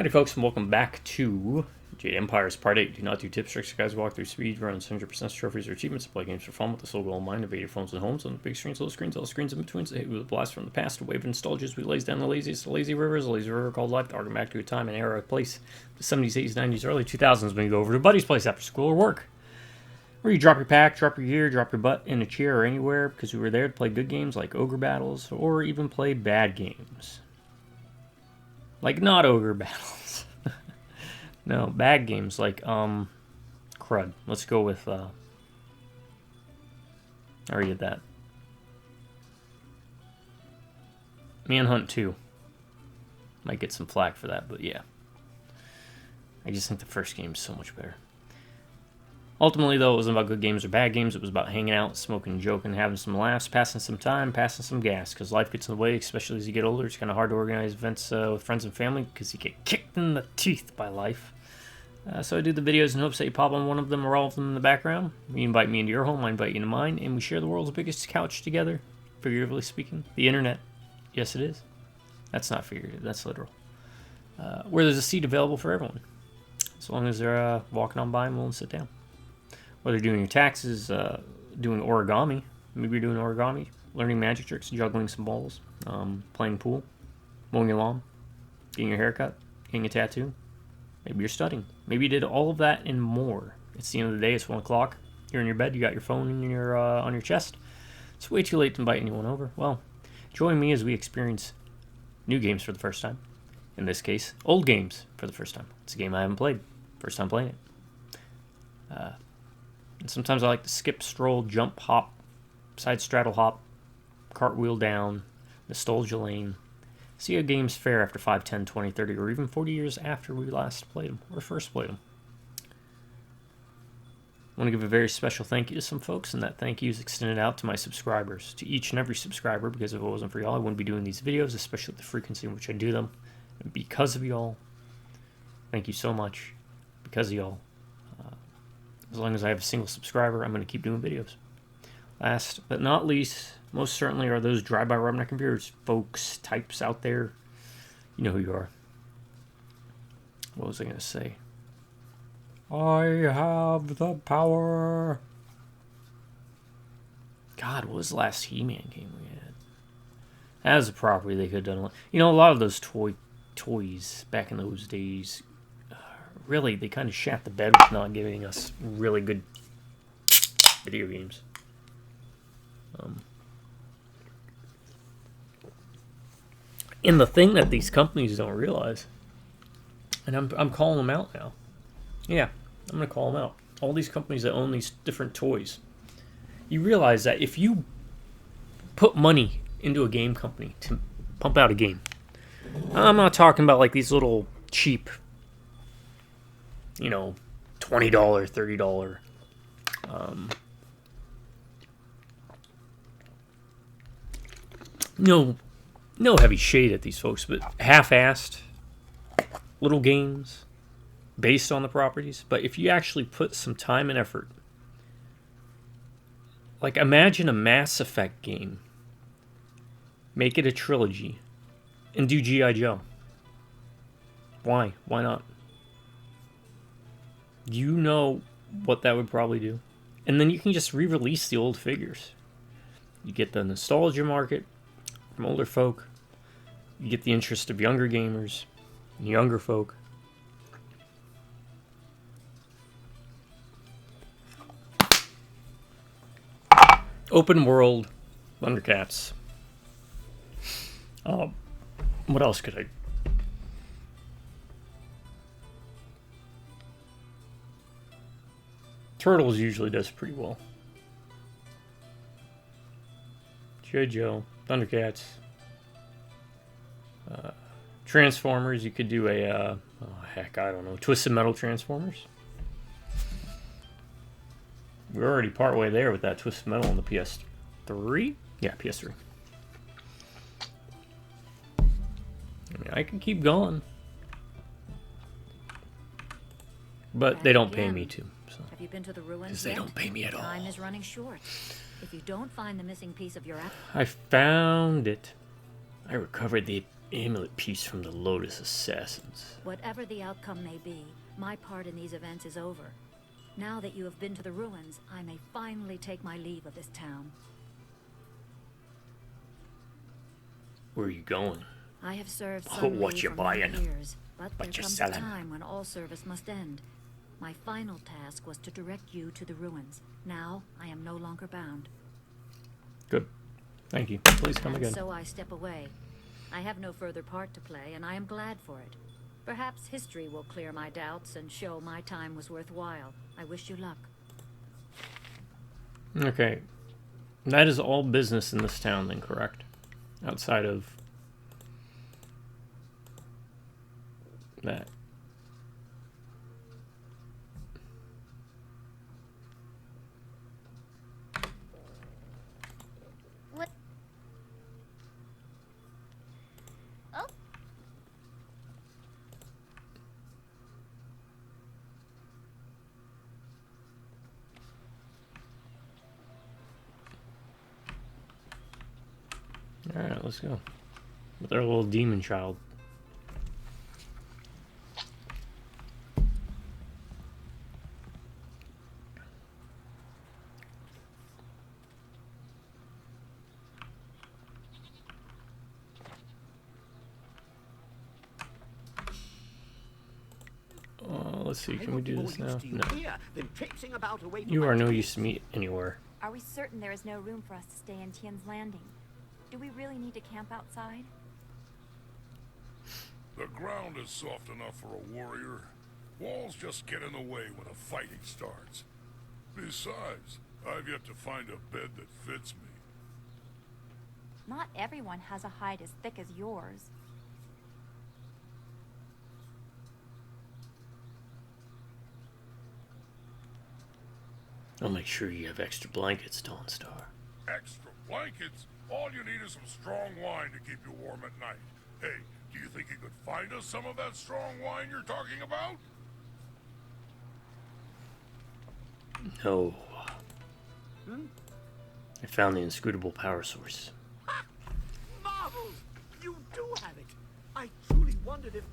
Howdy folks, and welcome back to Jade Empire's Part 8. Do not do tips, tricks, guys, walk through speed, runs, 100% trophies or achievements, play games for fun with the sole goal in mind, invade your phones and homes on the big screens, little screens, all screens in between, so hit with a blast from the past, a wave of nostalgia as we lays down the laziest of lazy rivers, a lazy river called life, to argue back to a time and era, a place, the 70s, 80s, 90s, early 2000s when you go over to a buddy's place after school or work. Where you drop your pack, drop your gear, drop your butt in a chair or anywhere because we were there to play good games like ogre battles, or even play bad games. Like not ogre battles. No, bad games like, crud. Let's go with, I already did that. Manhunt 2. Might get some flack for that, but yeah. I just think the first game is so much better. Ultimately, though, it wasn't about good games or bad games. It was about hanging out, smoking, joking, having some laughs, passing some time, passing some gas. Because life gets in the way, especially as you get older. It's kind of hard to organize events with friends and family because you get kicked in the teeth by life. So I do the videos in hopes that you pop on one of them or all of them in the background. You invite me into your home, I invite you into mine, and we share the world's biggest couch together, figuratively speaking. The internet. Yes, it is. That's not figurative, that's literal. Where there's a seat available for everyone. As long as they're walking on by and willing to sit down. Whether you're doing your taxes, doing origami, maybe you're doing origami, learning magic tricks, juggling some balls, playing pool, mowing your lawn, getting your hair cut, getting a tattoo. Maybe you're studying. Maybe you did all of that and more. It's the end of the day. It's 1 o'clock. You're in your bed. You got your phone in your on your chest. It's way too late to invite anyone over. Well, join me as we experience new games for the first time. In this case, old games for the first time. It's a game I haven't played. First time playing it. And sometimes I like to skip, stroll, jump, hop, side straddle hop, cartwheel down, nostalgia lane. See how games fare after 5, 10, 20, 30, or even 40 years after we last played them, or first played them. I want to give a very special thank you to some folks, and that thank you is extended out to my subscribers, to each and every subscriber, because if it wasn't for y'all, I wouldn't be doing these videos, especially the frequency in which I do them. And because of y'all, thank you so much. Because of y'all. As long as I have a single subscriber, I'm going to keep doing videos. Last but not least, most certainly are those drive-by Rubberneck computers, folks, types out there. You know who you are. What was I going to say? I have the power. God, what was the last He-Man game we had? As a property, they could have done. You know, a lot of those toys back in those days. Really, they kind of shat the bed with not giving us really good video games. And the thing that these companies don't realize, and I'm calling them out now. Yeah, I'm going to call them out. All these companies that own these different toys. You realize that if you put money into a game company to pump out a game, I'm not talking about like these little cheap, you know, $20, $30. No heavy shade at these folks, but half-assed little games based on the properties. But if you actually put some time and effort, like imagine a Mass Effect game, make it a trilogy, and do G.I. Joe. Why? Why not? You know what that would probably do. And then you can just re-release the old figures. You get the nostalgia market from older folk. You get the interest of younger gamers and younger folk. Open world Thundercats. What else could I... Turtles usually does pretty well. G.I. Joe, Thundercats, Transformers. You could do a, I don't know, Twisted Metal Transformers. We're already partway there with that Twisted Metal on the PS3. Yeah, PS3. I mean, I can keep going, but they don't pay me to. Have you been to the ruins? Because they don't pay me at all. Time is running short. If you don't find the missing piece of your I found it. I recovered the Amulet piece from the Lotus Assassins. Whatever the outcome may be, my part in these events is over. Now that you have been to the ruins, I may finally take my leave of this town. Where are you going? I have served Oh, some what leave you for many buying? years, but there What you comes a selling? time when all service must end. My final task was to direct you to the ruins. Now, I am no longer bound. Good. Thank you. Please come And again. so I step away. I have no further part to play, and I am glad for it. Perhaps history will clear my doubts and show my time was worthwhile. I wish you luck. Okay. That is all business in this town then, correct? Outside of that. What? Oh. Alright, let's go. With our little demon child. Let's see, can we do this now? No. You are no use to me anywhere. Are we certain there is no room for us to stay in Tian's Landing? Do we really need to camp outside? The ground is soft enough for a warrior. Walls just get in the way when a fighting starts. Besides, I've yet to find a bed that fits me. Not everyone has a hide as thick as yours. I'll make sure you have extra blankets, Dawnstar. Extra blankets? All you need is some strong wine to keep you warm at night. Hey, do you think you could find us some of that strong wine you're talking about? No. I found the inscrutable power source. Ha! Marvels! You do have it! I truly wondered if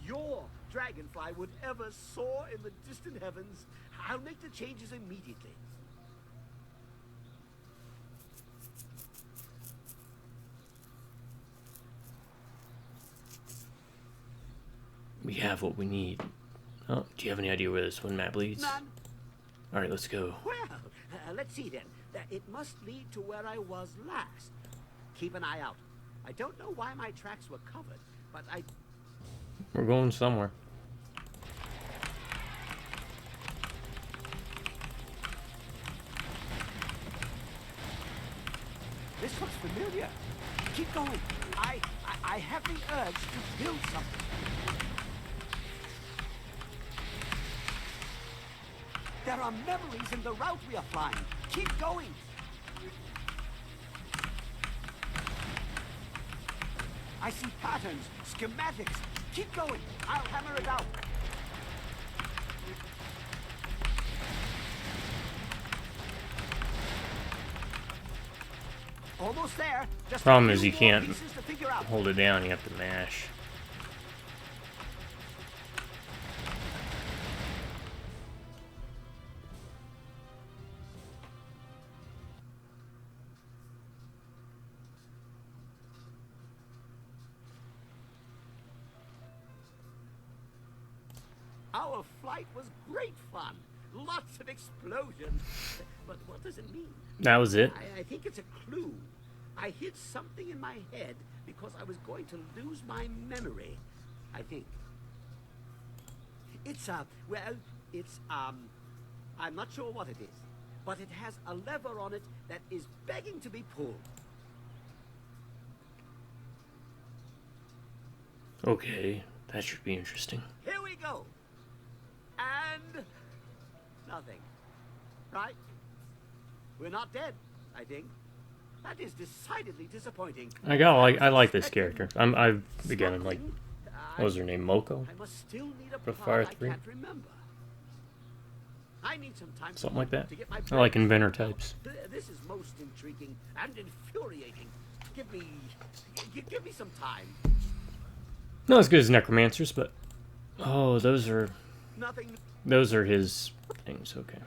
your dragonfly would ever soar in the distant heavens. I'll make the changes immediately. We have what we need. Oh, do you have any idea where this one map leads? None. Alright, let's go. Well, let's see then. It must lead to where I was last. Keep an eye out. I don't know why my tracks were covered, but We're going somewhere. This looks familiar. Keep going. I have the urge to build something. There are memories in the route we are flying. Keep going. I see patterns, schematics. Keep going. I'll hammer it out. Almost there. Just Problem a is few you more can't pieces to figure out. hold it down, you have to mash. Our flight was great fun. Lots of explosions. But what does it mean? That was it? I think it's a clue. I hid something in my head because I was going to lose my memory. I think. It's, I'm not sure what it is. But it has a lever on it that is begging to be pulled. Okay, that should be interesting. Here we go. And nothing. Right? We're not dead, I think. That is decidedly disappointing. I like this character. I've begun like, what was her name, Moko? I must still need a For part Fire I 3? can't remember. I need some time Something like that. to get my I like brain inventor straightened out. types. This is most intriguing and infuriating. give me some time. Not as good as Necromancers, but oh, those are Nothing. his things. Okay.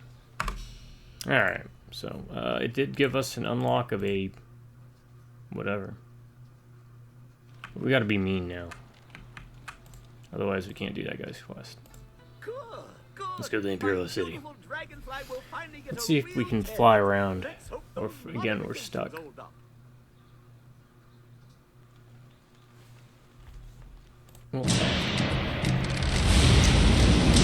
All right. So it did give us an unlock of a whatever. We got to be mean now. Otherwise, we can't do that guy's quest. Good, good. Let's go to the Imperial City. Beautiful dragonfly will finally get Let's a see if we real can pet. fly around. Let's hope Or those if, again, we're modifications stuck. hold up. Well,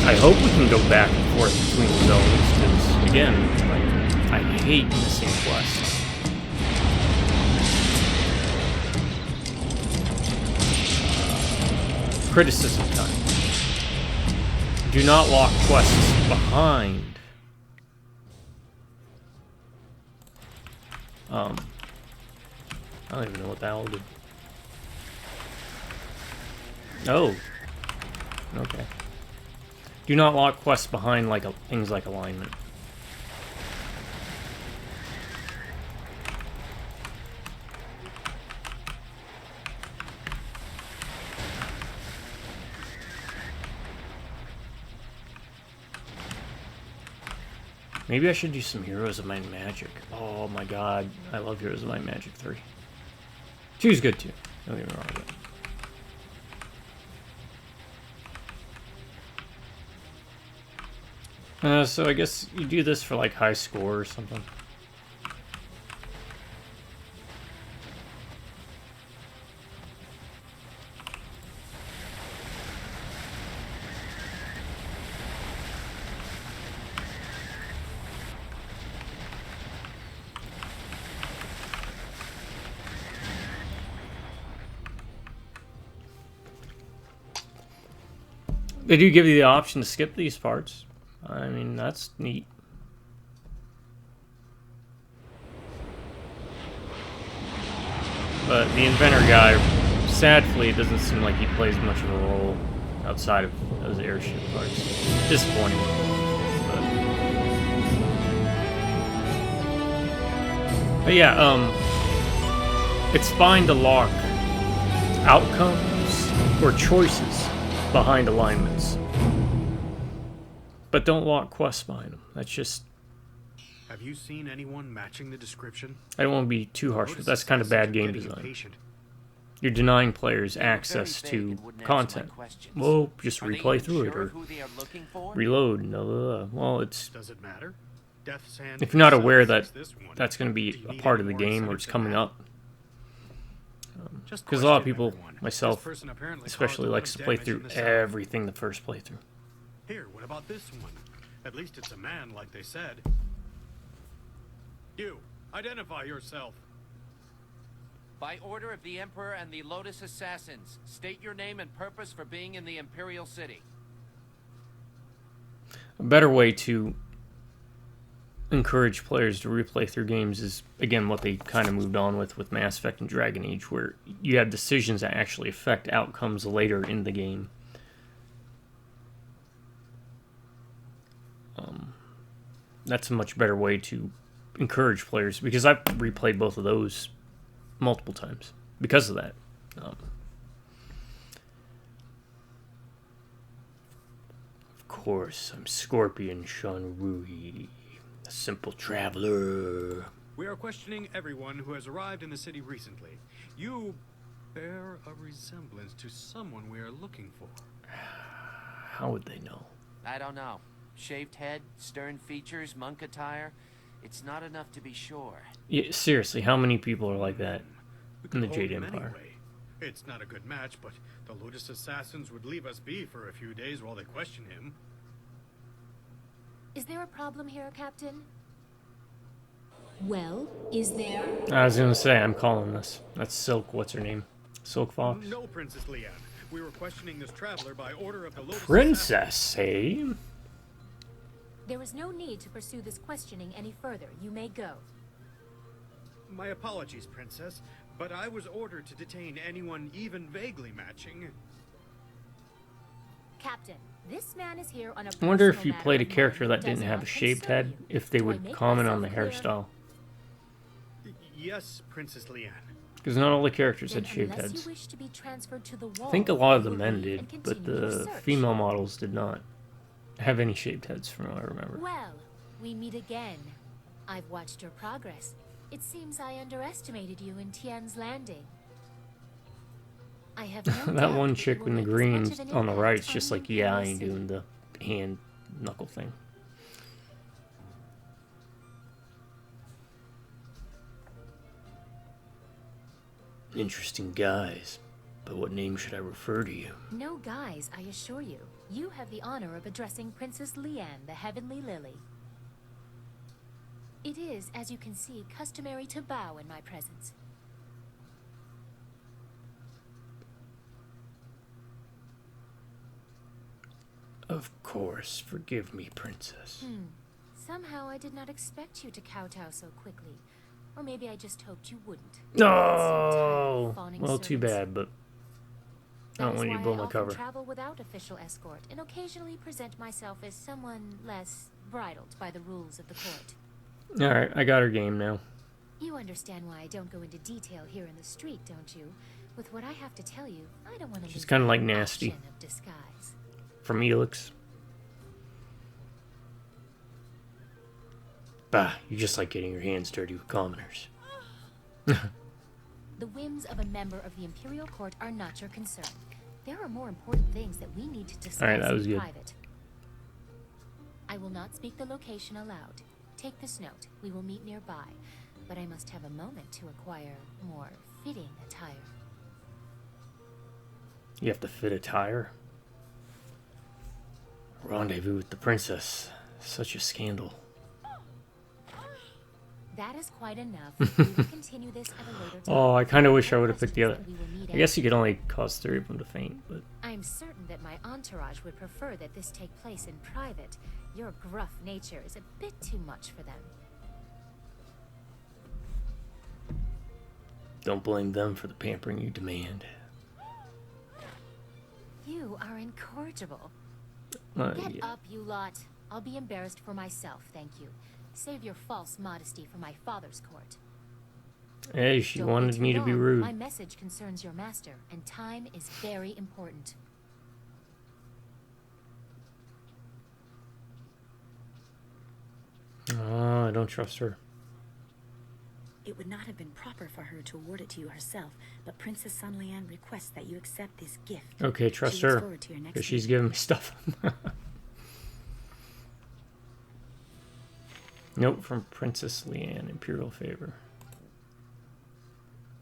I hope we can go back and forth between zones, because, again, like, I hate missing quests. Criticism time. Do not lock quests behind. I don't even know what that will do. Oh. Okay. Do not lock quests behind like things like alignment. Maybe I should do some Heroes of Might and Magic. Oh my god, I love Heroes of Might and Magic 3. 2's good too. Don't get me wrong with it. So I guess you do this for like high score or something. They do give you the option to skip these parts. I mean, that's neat. But the inventor guy, sadly, it doesn't seem like he plays much of a role outside of those airship parts. Disappointing. But yeah, it's fine to lock outcomes or choices behind alignments. But don't lock quests behind them. That's just... Have you seen anyone matching the description? I don't want to be too harsh, but that's kind of bad game design. You're denying players access to content. Well, just replay through it or reload. No, well, it's... Does it matter? If you're not aware that that's going to be a part of the game or it's coming up. Because a lot of people, myself especially, likes to play through everything the first playthrough. Here, what about this one? At least it's a man, like they said. You, identify yourself. By order of the Emperor and the Lotus Assassins, state your name and purpose for being in the Imperial City. A better way to encourage players to replay through games is, again, what they kind of moved on with Mass Effect and Dragon Age, where you have decisions that actually affect outcomes later in the game. That's a much better way to encourage players, because I've replayed both of those multiple times because of that. Of course, I'm Scorpion Sean Rui, a simple traveler. We are questioning everyone who has arrived in the city recently. You bear a resemblance to someone we are looking for. How would they know? I don't know. Shaved head, stern features, monk attire. It's not enough to be sure. Yeah, seriously, how many people are like that in the Jade Empire? Anyway. It's not a good match, but the Lotus Assassins would leave us be for a few days while they question him. Is there a problem here, Captain? Well, is there? I was gonna say, I'm calling this. That's Silk, what's her name? Silk Fox? No, Princess Leanne. We were questioning this traveler by order of the Lotus Princess, eh? There is no need to pursue this questioning any further. You may go. My apologies, Princess, but I was ordered to detain anyone even vaguely matching. Captain, this man is here on a I wonder if personal you matter played a of mine character that does didn't have not a shaved concern head, you. if they Do I would make comment on the myself clear? hairstyle. Yes, Princess Leanne. Because not all the characters Then had shaved unless heads. you wish to be transferred to the wall, I think a lot of you the will men leave did, and but continue your the search. female models did not have any shaved heads from what I remember. Well, we meet again. I've watched your progress. It seems I underestimated you in Tian's Landing. I have no That doubt one you chick will in the make as green much of an on the impact right's on just the like, yeah, I Imperial ain't City. doing the hand knuckle thing. Interesting guys, but what name should I refer to you? No guys, I assure you. You have the honor of addressing Princess Liane, the Heavenly Lily. It is, as you can see, customary to bow in my presence. Of course, forgive me, princess. Somehow I did not expect you to kowtow so quickly. Or maybe I just hoped you wouldn't. No! Fawning Well, too servants. bad, but I That don't is want you why to blow I my often cover. travel without official escort, and occasionally present myself as someone less bridled by the rules of the court. Alright, I got her game now. You understand why I don't go into detail here in the street, don't you? With what I have to tell you, I don't want to She's lose kinda the like Nasty. option of disguise. From Elix. Bah, you just like getting your hands dirty with commoners. The whims of a member of the Imperial Court are not your concern. There are more important things that we need to discuss Alright, that was in good. private. I will not speak the location aloud. Take this note. We will meet nearby. But I must have a moment to acquire more fitting attire. You have to fit a tire. Rendezvous with the princess. Such a scandal. That is quite enough. We will continue this at a later time. Oh, I kind of wish I Other would have picked the other. questions that we will need I guess you answered. could only cause 3 of them to faint, but I am certain that my entourage would prefer that this take place in private. Your gruff nature is a bit too much for them. don't blame them for the pampering you demand. You are incorrigible. Get Yeah. up, you lot. I'll be embarrassed for myself, thank you. Save your false modesty for my father's court. Hey, she Don't wait wanted too me to be long. rude. My message concerns your master, and time is very important. Oh, I don't trust her. It would not have been proper for her to award it to you herself, but Princess Sun Lian requests that you accept this gift. Okay, trust She looks her. forward to your next Because she's meeting. giving me stuff. Note from Princess Liane, Imperial favor.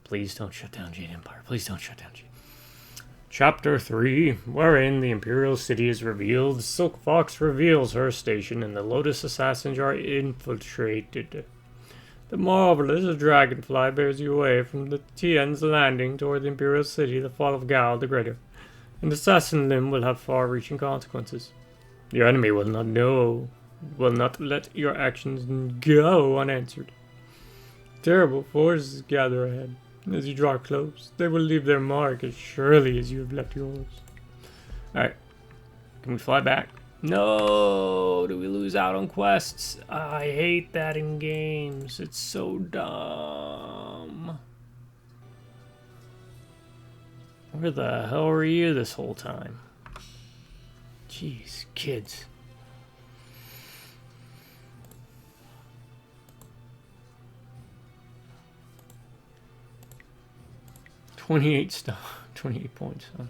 Please don't shut down Jade Empire. Please don't shut down Jade. Chapter 3, wherein the Imperial City is revealed. Silk Fox reveals her station and the Lotus Assassins are infiltrated. The marvelous dragonfly bears you away from the Tian's Landing toward the Imperial City, the fall of Gao the Greater. An assassin limb will have far-reaching consequences. Your enemy will not let your actions go unanswered. Terrible forces gather ahead. As you draw close, they will leave their mark as surely as you have left yours. Alright. Can we fly back? No! Do we lose out on quests? I hate that in games. It's so dumb. Where the hell were you this whole time? Jeez, kids. $28 stuff. 28 points, huh?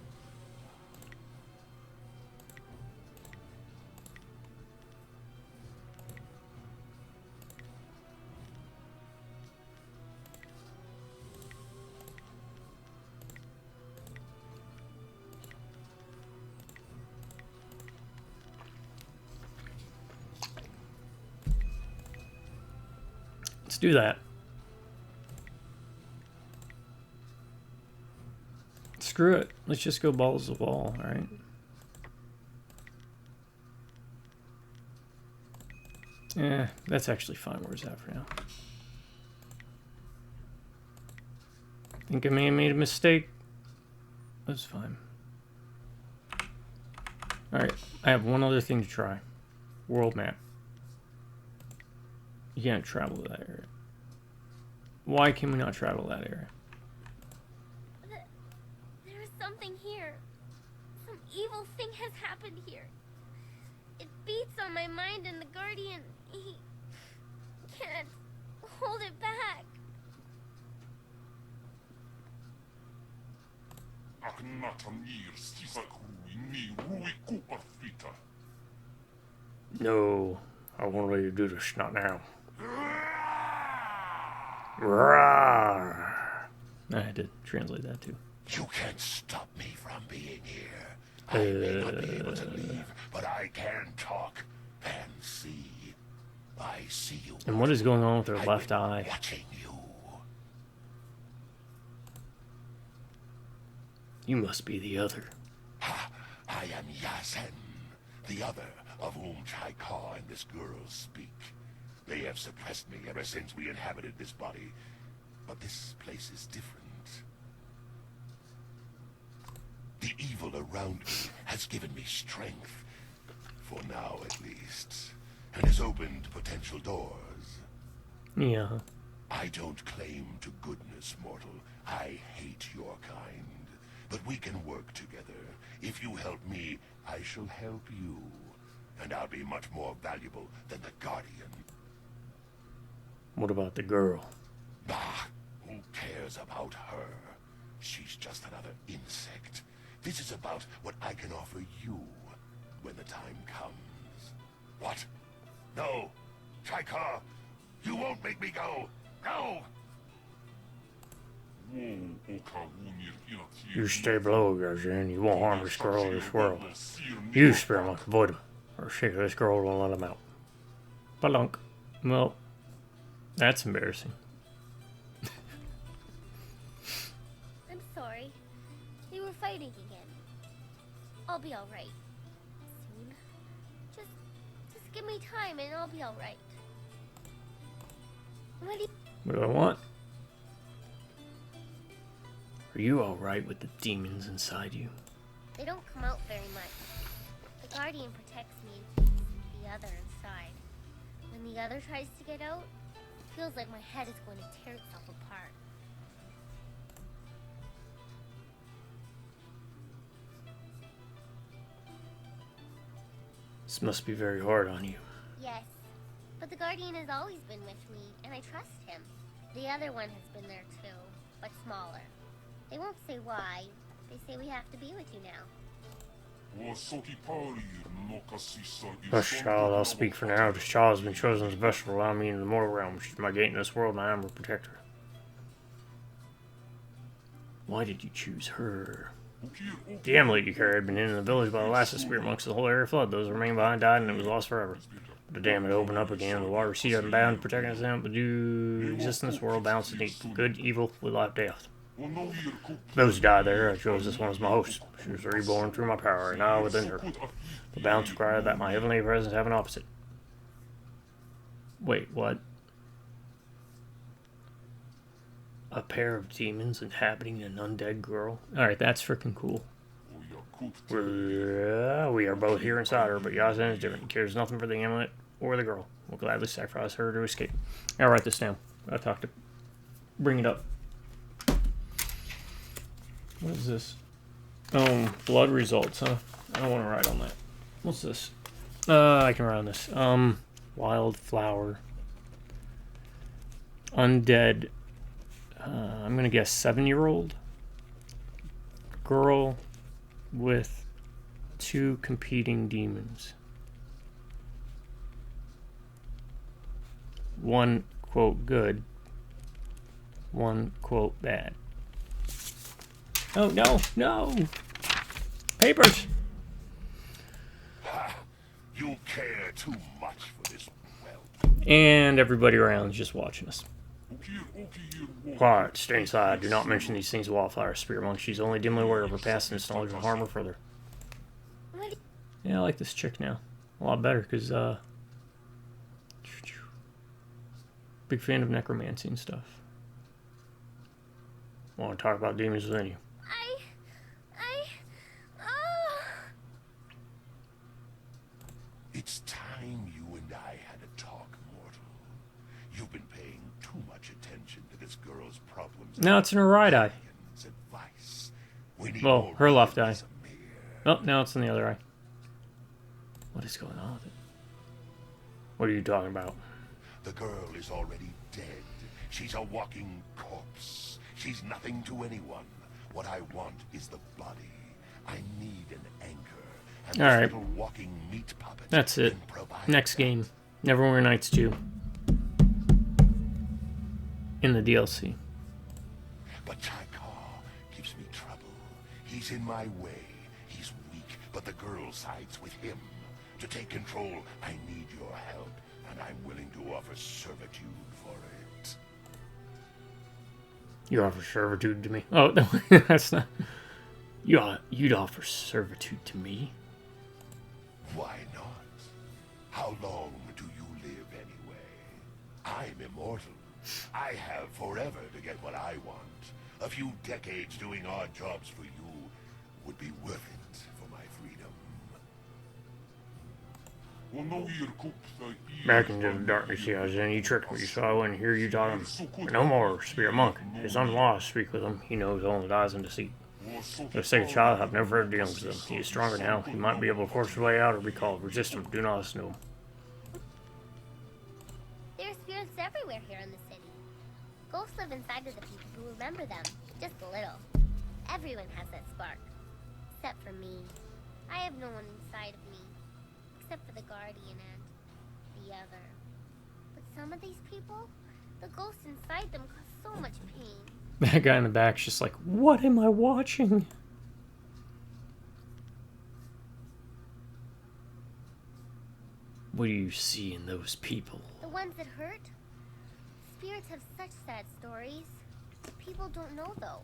Let's do that. Screw it. Let's just go balls to the wall, alright? Yeah, that's actually fine. Where's that for now? Think I may have made a mistake. That's fine. Alright, I have one other thing to try. World map. You can't travel to that area. Why can we not travel that area? something here. Some evil thing has happened here. It beats on my mind and the Guardian, he can't hold it back. No, I won't let you do this. Not now. Rawr. I had to translate that too. You can't stop me from being here. I may not be able to leave, but I can talk and see. I see you. And what is going on with her left eye? Watching you. You must be the other. I am Yasen, the other of whom Chaika and this girl speak. They have suppressed me ever since we inhabited this body. But this place is different. The evil around me has given me strength, for now at least, and has opened potential doors. Yeah. I don't claim to goodness, mortal. I hate your kind. But we can work together. If you help me, I shall help you. And I'll be much more valuable than the Guardian. What about the girl? Bah! Who cares about her? She's just another insect. This is about what I can offer you when the time comes. What? No! Chaika! You won't make me go! No! You stay below, Garzan. You won't harm this girl or this world. You, Spirit Monk, avoid him. Or shake this girl won't let him out. Balunk. Well, that's embarrassing. I'm sorry. They were fighting again. I'll be alright. Soon. Just give me time and I'll be alright. What do I want? Are you alright with the demons inside you? They don't come out very much. The Guardian protects me and keeps the other inside. When the other tries to get out, it feels like my head is going to tear itself apart. This must be very hard on you. Yes, but the Guardian has always been with me, and I trust him. The other one has been there too, but smaller. They won't say why. They say we have to be with you now. Hush, child, I'll speak for now. This child has been chosen as best to allow me into the mortal realm. She's my gate in this world, and I am her protector. Why did you choose her? The amulet you carried had been hidden in the village by the last of the spirit monks of the whole area flood. Those who remained behind died, and it was lost forever. But the dam had opened up again, the water receded and bound, protecting us them. But due existence, world balanced beneath good, evil, with life, death. Those who died there, I chose this one as my host. She was reborn through my power, and I within her. The balance required that my heavenly presence have an opposite. Wait, what? A pair of demons inhabiting an undead girl? Alright, that's freaking cool. We are both here inside her, but Yazen is different. He cares nothing for the amulet or the girl. We'll gladly sacrifice her to escape. I'll write this down. I'll talk to... Bring it up. What is this? Oh, blood results, huh? I don't want to write on that. What's this? I can write on this. Wildflower. Undead. I'm going to guess 7-year-old. Girl with 2 competing demons. One, quote, good. One, quote, bad. Oh, no, no! Papers! You care too much for this wealth. And everybody around is just watching us. Quiet, stay inside. Do not mention these things to Wildflower, Spirit Monk. She's only dimly aware of her past and its knowledge will harm her further. Yeah, I like this chick now. A lot better, because, big fan of necromancy and stuff. Want to talk about demons within you. It's time you and I had a talk, mortal. You've been paying too much attention to this girl's problems. Now it's in her right eye. Advice. We need Well, more her left eye. eyes, Amir. Oh, now it's in the other eye. What is going on with it? What are you talking about? The girl is already dead. She's a walking corpse. She's nothing to anyone. What I want is the body. I need an anchor. And All this right. little walking meat puppet That's it. can provide Next that. game. Neverwinter Nights 2. In the DLC. But Tykar gives me trouble. He's in my way. He's weak, but the girl sides with him. To take control, I need your help, and I'm willing to offer servitude for it. You offer servitude to me? Oh, no, that's not... You'd offer servitude to me? Why not? How long do you live anyway? I'm immortal. I have forever to get what I want. A few decades doing odd jobs for you would be worth it for my freedom. Back into the darkness he was in, you tricked me so I wouldn't hear you talking. But no more, spirit monk. His unlost, speak with him. He knows only lies and deceit. For the sake of child, I've never heard dealings with him. He is stronger now. He might be able to force his way out or be called. Resist him. Do not listen to him. There are spirits everywhere here in the city. Ghosts live inside of the people who remember them, just a little. Everyone has that spark. Except for me. I have no one inside of me. Except for the Guardian and the other. But some of these people, the ghosts inside them cause so much pain. That guy in the back's just like, what am I watching? What do you see in those people? The ones that hurt? Spirits have such sad stories. People don't know though.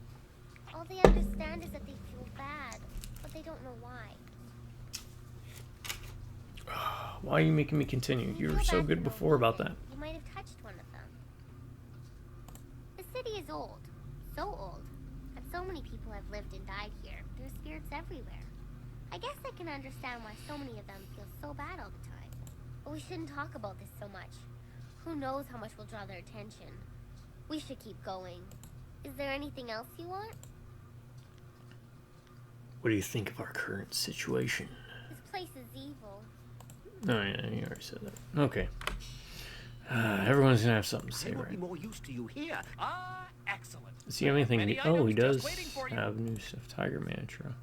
All they understand is that they feel bad, but they don't know why. Why are you making me continue? You were so good before about that. You might have touched one of them. The city is old. So old. And so many people have lived and died here. There are spirits everywhere. I guess I can understand why so many of them feel so bad all the time. But we shouldn't talk about this so much. Who knows how much will draw their attention. We should keep going. Is there anything else you want? What do you think of our current situation? This place is evil. Oh yeah, you already said that. Okay. Everyone's gonna have something to say, I will right? be more used to you here. Ah, excellent. Does he have anything Many new? Oh, he items does just waiting for you. have new stuff. Tiger Mantra.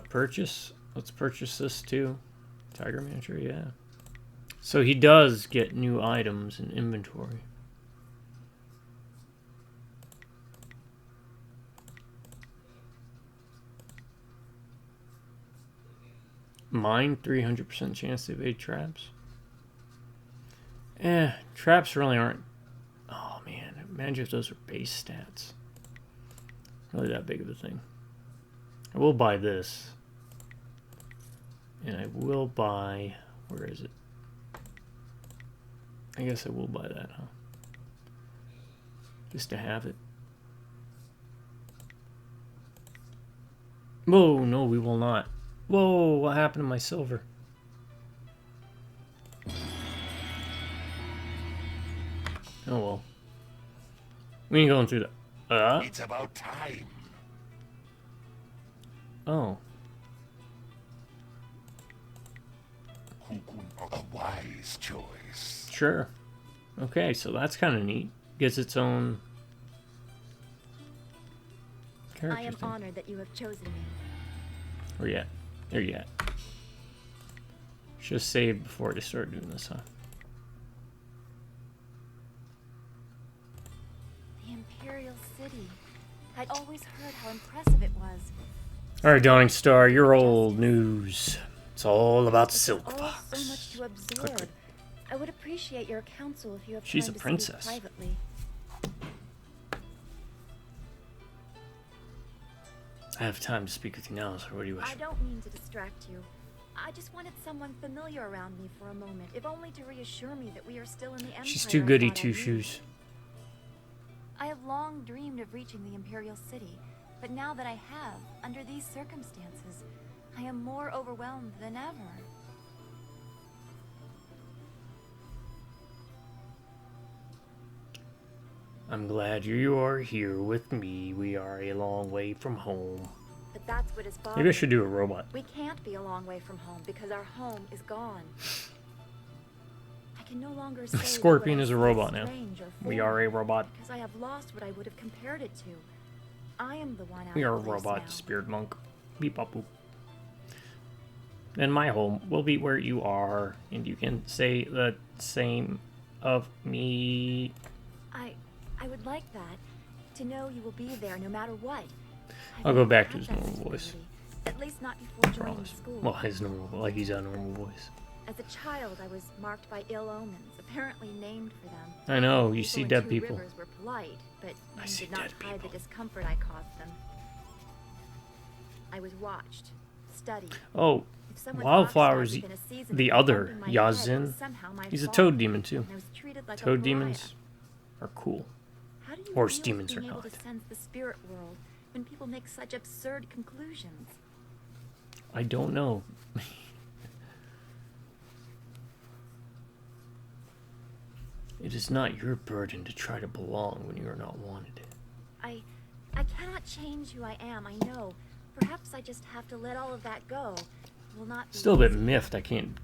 Purchase. Let's purchase this too. Tiger Mantra, yeah. So he does get new items in inventory. Mine, 300% chance to evade traps. Traps really aren't... Oh man, imagine if those were base stats. Really that big of a thing. I will buy this. And I will buy... Where is it? I guess I will buy that, huh? Just to have it. Whoa, no, we will not. Whoa, what happened to my silver? Oh well. We ain't going through the... It's about time. Oh. A wise choice. Sure. Okay, so that's kind of neat. Gets its own character I am thing. honored that you have chosen me. Where you at? There you at. Should have saved before I started doing this, huh? The Imperial City. I'd always heard how impressive it was. Alright, Dawning Star, your old news. It's all about Silk All Fox. so much to absorb. Quickly. I would appreciate your counsel if you have She's time a to princess. speak privately. I have time to speak with you now, so what do you wish? I don't mean to distract you. I just wanted someone familiar around me for a moment, if only to reassure me that we are still in the Empire. She's too I goody thought I two knew. shoes. I have long dreamed of reaching the Imperial City, but now that I have, under these circumstances, I am more overwhelmed than ever. I'm glad you are here with me. We are a long way from home. But that's what is bothering. Maybe I should do a robot. We can't be a long way from home because our home is gone. I can no longer say Scorpion that is a what I see robot now. strange or We foreign are a robot. because I have lost what I would have compared it to. I am the one out We are a of place robot, now. spirit monk. Beep bop boop. And my home will be where you are, and you can say the same of me. I would like that. To know you will be there no matter what. I'll go back to his normal voice. At least not before joining Promise. school. Well, his normal, like he's a normal voice. As a child, I was marked by ill omens, apparently named for them. I know, you see in dead Two people. Rivers were polite, but I see did not dead hide people. the discomfort I caused them. I was watched, studied. Oh, If someone Wildflowers, prophesied within a season the of other bumping my head, it was Yazin. somehow my He's a fault, toad demon too. and I was treated like a Toad pariah. demons are cool. How do you Horse deal demons with are being able not. to sense the spirit world when people make such absurd conclusions? I don't know. It is not your burden to try to belong when you are not wanted. I cannot change who I am, I know. Perhaps I just have to let all of that go. It will not be Still a bit easy. miffed I can't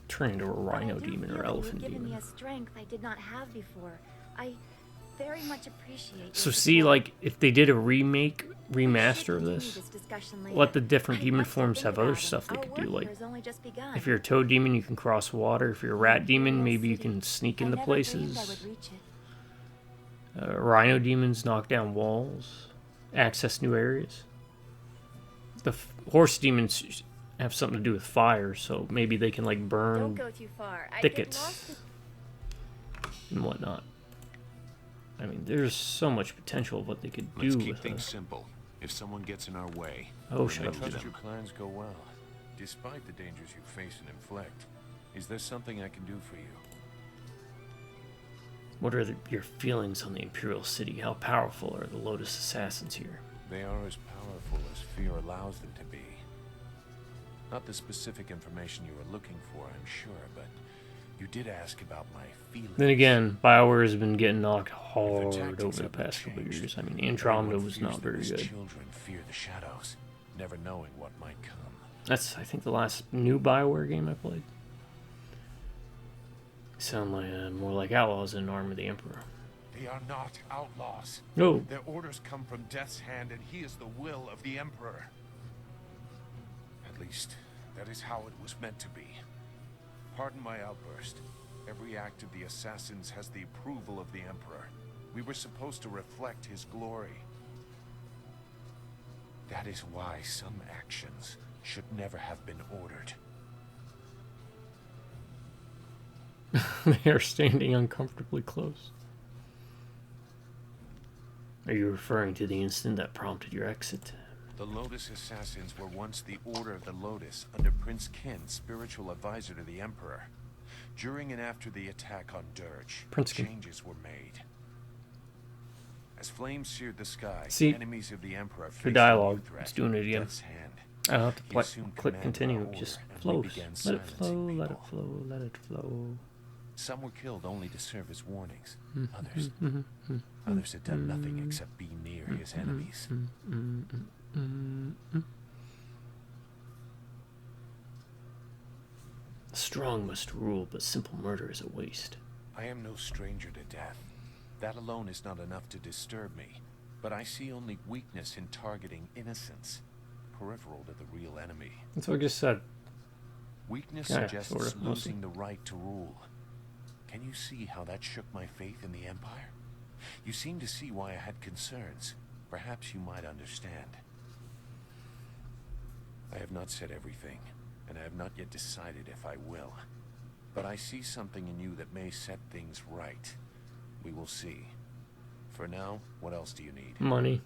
turn into a But I rhino do demon feel or that elephant you've given me demon. a strength I did not have before. I very much appreciate So your see, support. like, if they did a remake, We should remaster of continue this, discussion let later. the different I demon have to forms think have about other it. stuff they Our could do, work like, here has only just begun. if you're a toad demon, you can cross water. If you're a rat demon, maybe you can sneak I into never dreamed I places. would reach it. Rhino demons knock down walls, access new areas. The horse demons have something to do with fire, so maybe they can, like, Don't burn go too far. I get thickets lost and whatnot. I mean, there's so much potential of what they could do Let's keep with things us. simple. If someone gets in our way, Oh, then shut I up, trust Jim. your plans go well. Despite the dangers you face and inflict, is there something I can do for you? What are your feelings on the Imperial City? How powerful are the Lotus Assassins here? They are as powerful as fear allows them to be. Not the specific information you were looking for, I'm sure, but you did ask about my feelings. Then again, BioWare has been getting knocked If hard their tactics over the have been past couple of changed, years. I mean, everyone Andromeda was fears not them very as good. Children fear the shadows, never knowing what might come. That's, I think, the last new BioWare game I played. Sound like more like outlaws than Arm of the Emperor. They are not outlaws. No. Their orders come from Death's hand, and he is the will of the Emperor. At least, that is how it was meant to be. Pardon my outburst. Every act of the assassins has the approval of the Emperor. We were supposed to reflect his glory. That is why some actions should never have been ordered. They are standing uncomfortably close. Are you referring to the incident that prompted your exit? The Lotus Assassins were once the Order of the Lotus under Prince Ken, spiritual advisor to the Emperor. During and after the attack on Dirge, Prince Ken. changes were made. As flames seared the sky, See, enemies of the Emperor faced your dialogue, a new threat, it's doing it again. Death's hand. I don't have to He click assumed click command of continue. our It just order, and we flows. began Let it silencing flow, let it people. flow, let it flow. Some were killed only to serve as warnings. Others had done nothing except be near his enemies. The strong must rule, but simple murder is a waste. I am no stranger to death. That alone is not enough to disturb me. But I see only weakness in targeting innocence, peripheral to the real enemy. That's what I just said. Weakness Yeah, suggests sort of, mostly. losing the right to rule. Can you see how that shook my faith in the Empire? You seem to see why I had concerns. Perhaps you might understand. I have not said everything, and I have not yet decided if I will. But I see something in you that may set things right. We will see. For now, what else do you need? Money.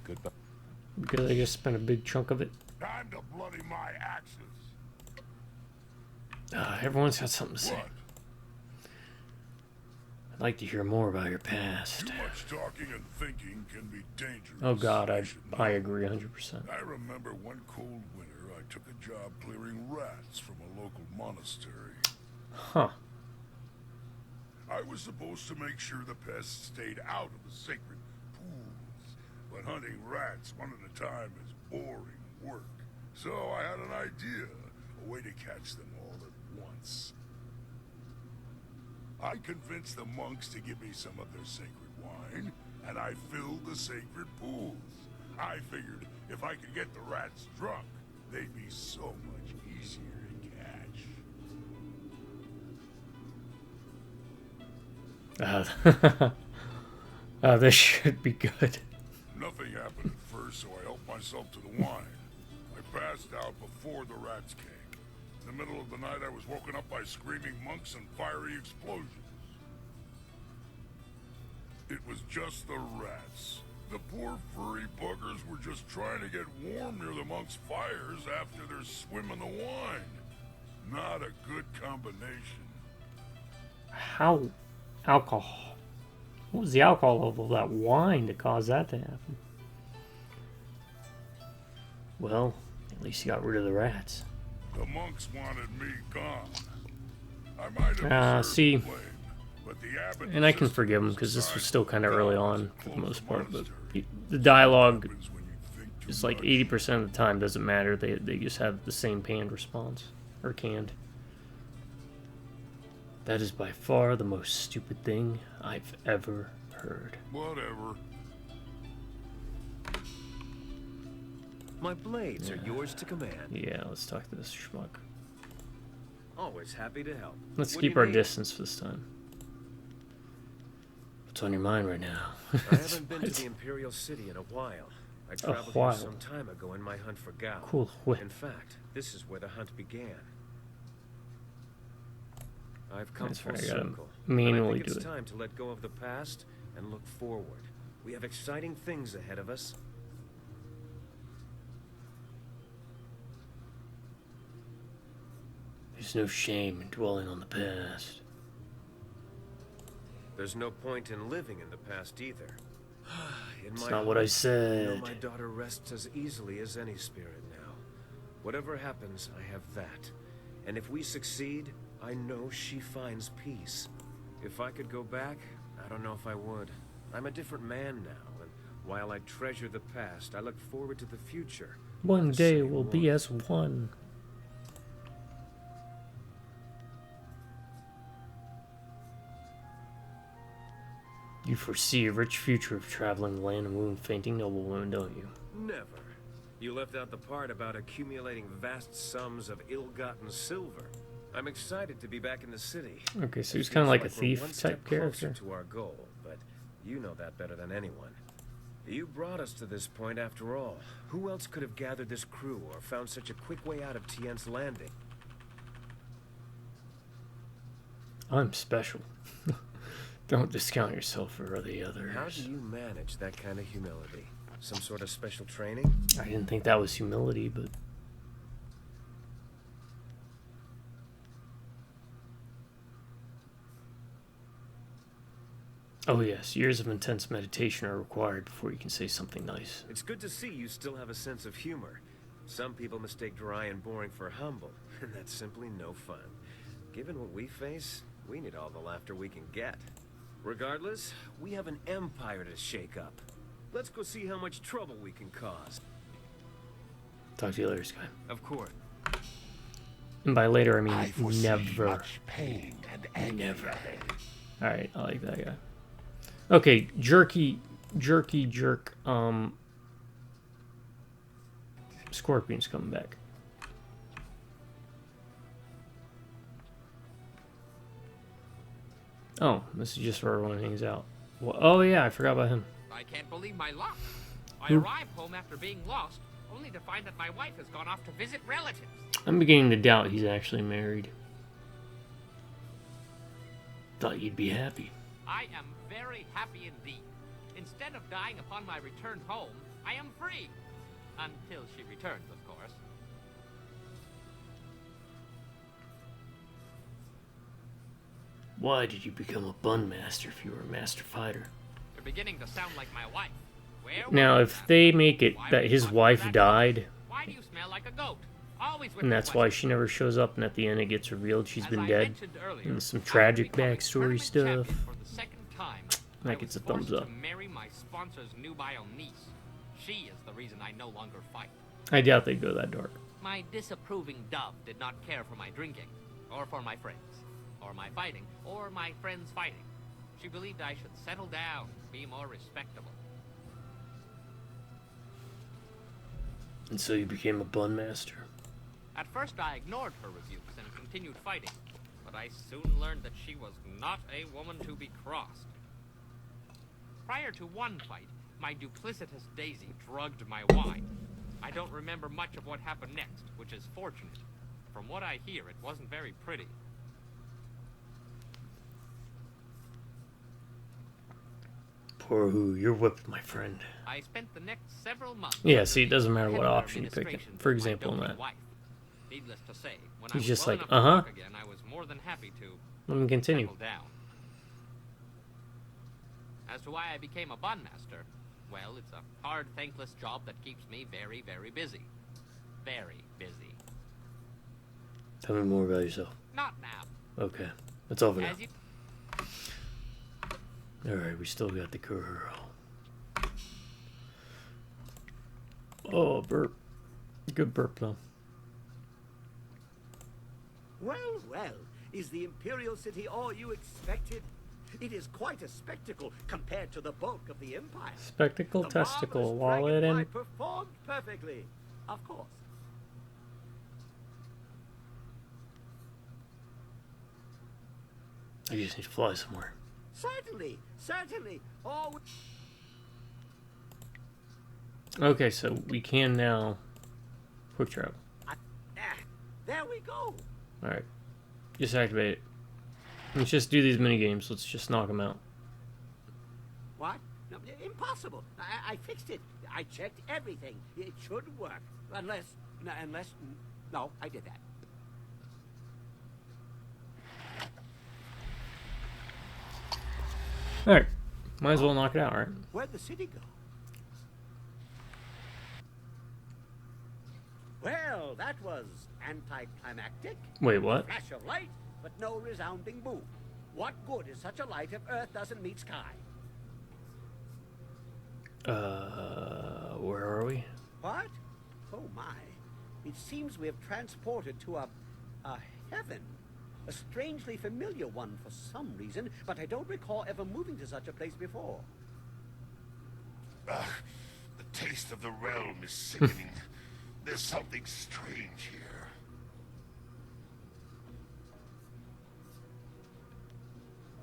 Goodbye. Because I just spent a big chunk of it. Time to bloody my axes. Everyone's got something to say. What? I'd like to hear more about your past. Too much talking and thinking can be dangerous. Oh God, You should I know. agree 100%. I remember one cold winter I took a job clearing rats from a local monastery. Huh. I was supposed to make sure the pests stayed out of the sacred pools, but hunting rats one at a time is boring work. So I had an idea, a way to catch them all at once. I convinced the monks to give me some of their sacred wine, and I filled the sacred pools. I figured if I could get the rats drunk, they'd be so much easier to catch. This should be good. Nothing happened at first, so I helped myself to the wine. I passed out before the rats came. In the middle of the night, I was woken up by screaming monks and fiery explosions. It was just the rats. The poor furry buggers were just trying to get warm near the monks' fires after their swim in the wine. Not a good combination. How? Alcohol. What was the alcohol level of that wine to cause that to happen? Well, at least you got rid of the rats. The monks wanted me gone. I might have see, blame, but the abbot and I can forgive him because this was still kind of early on for the most part. But the dialogue is like 80% of the time doesn't matter. They just have the same panned response or canned. That is by far the most stupid thing I've ever heard. Whatever. My blades are yours to command. Yeah, let's talk to this schmuck. Always happy to help. Let's keep our distance for this time. What's on your mind right now? I haven't been to the Imperial City in a while. I traveled here some time ago in my hunt for Gao. Cool. In fact, this is where the hunt began. I've come full circle. Manually I think it's time to let go of the past and look forward. We have exciting things ahead of us. There's no shame in dwelling on the past. There's no point in living in the past either. It's not what I said. I know my daughter rests as easily as any spirit now. Whatever happens, I have that. And if we succeed, I know she finds peace. If I could go back, I don't know if I would. I'm a different man now, and while I treasure the past, I look forward to the future. One day we'll be as one. You foresee a rich future of traveling the land and wooing fainting noblewomen, don't you? Never. You left out the part about accumulating vast sums of ill-gotten silver. I'm excited to be back in the city. Okay, so he's kind of like a thief type character. To our goal, but you know that better than anyone. You brought us to this point after all. Who else could have gathered this crew or found such a quick way out of Tien's Landing? I'm special. Don't discount yourself for the others. How do you manage that kind of humility? Some sort of special training? I didn't think that was humility, but... Oh yes, years of intense meditation are required before you can say something nice. It's good to see you still have a sense of humor. Some people mistake dry and boring for humble, and that's simply no fun. Given what we face, we need all the laughter we can get. Regardless, we have an empire to shake up. Let's go see how much trouble we can cause. Talk to you later, Sky. Of course. And by later, I mean never. Much pain and never. Alright, I like that guy. Okay, jerk. Scorpion's coming back. Oh, this is just where everyone hangs out. Well, oh yeah, I forgot about him. I can't believe my luck. I arrived home after being lost, only to find that my wife has gone off to visit relatives. I'm beginning to doubt he's actually married. Thought you'd be happy. I am very happy indeed. Instead of dying upon my return home, I am free. Until she returns, of course. Why did you become a bun master if you were a master fighter? You're beginning to sound like my wife. Where now, if they make it that his wife died... Why do you smell like a goat? Always with And the that's why questions. she never shows up, and at the end it gets revealed she's As been I dead. mentioned earlier, And some I'm tragic becoming backstory tournament stuff. champion for the second time. That I gets was a thumbs forced up. to marry my sponsor's nubile niece. She is the reason I no longer fight. I doubt they'd go that dark. My disapproving dove did not care for my drinking, or for my friends, or my fighting, or my friends fighting. She believed I should settle down, be more respectable. And so you became a bun master. At first I ignored her rebukes and continued fighting, but I soon learned that she was not a woman to be crossed. Prior to one fight, my duplicitous Daisy drugged my wine. I don't remember much of what happened next, which is fortunate. From what I hear, it wasn't very pretty. Poor who? You're whipped, my friend. I spent the next several months. Yeah, under see, it the doesn't matter what tender option you pick. administration For of my example, in doting that. wife. Needless to say, when I He's was just well like, enough to uh-huh. walk again, I was more than happy to Let me continue. settle down. As to why I became a bun master, well, it's a hard, thankless job that keeps me very, very busy. Very busy. Tell me more about yourself. Not now. Okay. It's over now. As you Alright, we still got the girl. Oh, burp. Good burp, though. Well, well, is the Imperial City all you expected? It is quite a spectacle compared to the bulk of the Empire. Spectacle The testicle, marvelous wallet, Dragonfly and... performed perfectly, of course. I just need to fly somewhere. Certainly, certainly. Oh, Okay, so we can now quick travel. there we go. Alright. Just activate it. Let's just do these mini games. Let's just knock them out. What? No, impossible. I fixed it. I checked everything. It should work. Unless, no, I did that. Alright. Might as well knock it out, right? Where'd the city go? Well, that was anticlimactic. Wait, what? Flash of light, but no resounding boom. What good is such a light if Earth doesn't meet sky? Where are we? What? Oh my. It seems we have transported to a heaven. A strangely familiar one for some reason, but I don't recall ever moving to such a place before. The taste of the realm is sickening. There's something strange here.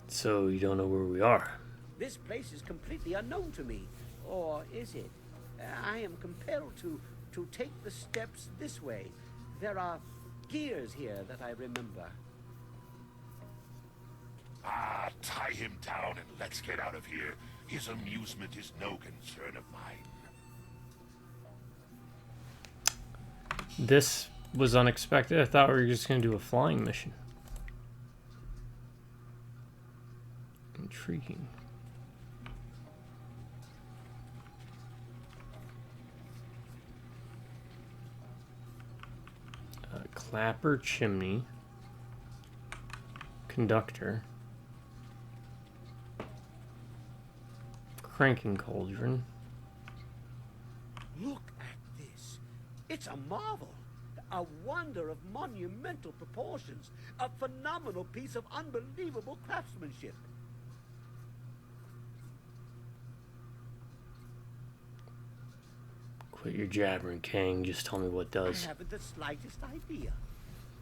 So you don't know where we are. This place is completely unknown to me. Or is it? I am compelled to take the steps this way. There are gears here that I remember. Tie him down and let's get out of here. His amusement is no concern of mine. This was unexpected. I thought we were just going to do a flying mission. Intriguing. Clapper chimney. Conductor. Cranking cauldron. Look at this. It's a marvel. A wonder of monumental proportions. A phenomenal piece of unbelievable craftsmanship. Quit your jabbering, Kang. Just tell me what does. I haven't the slightest idea.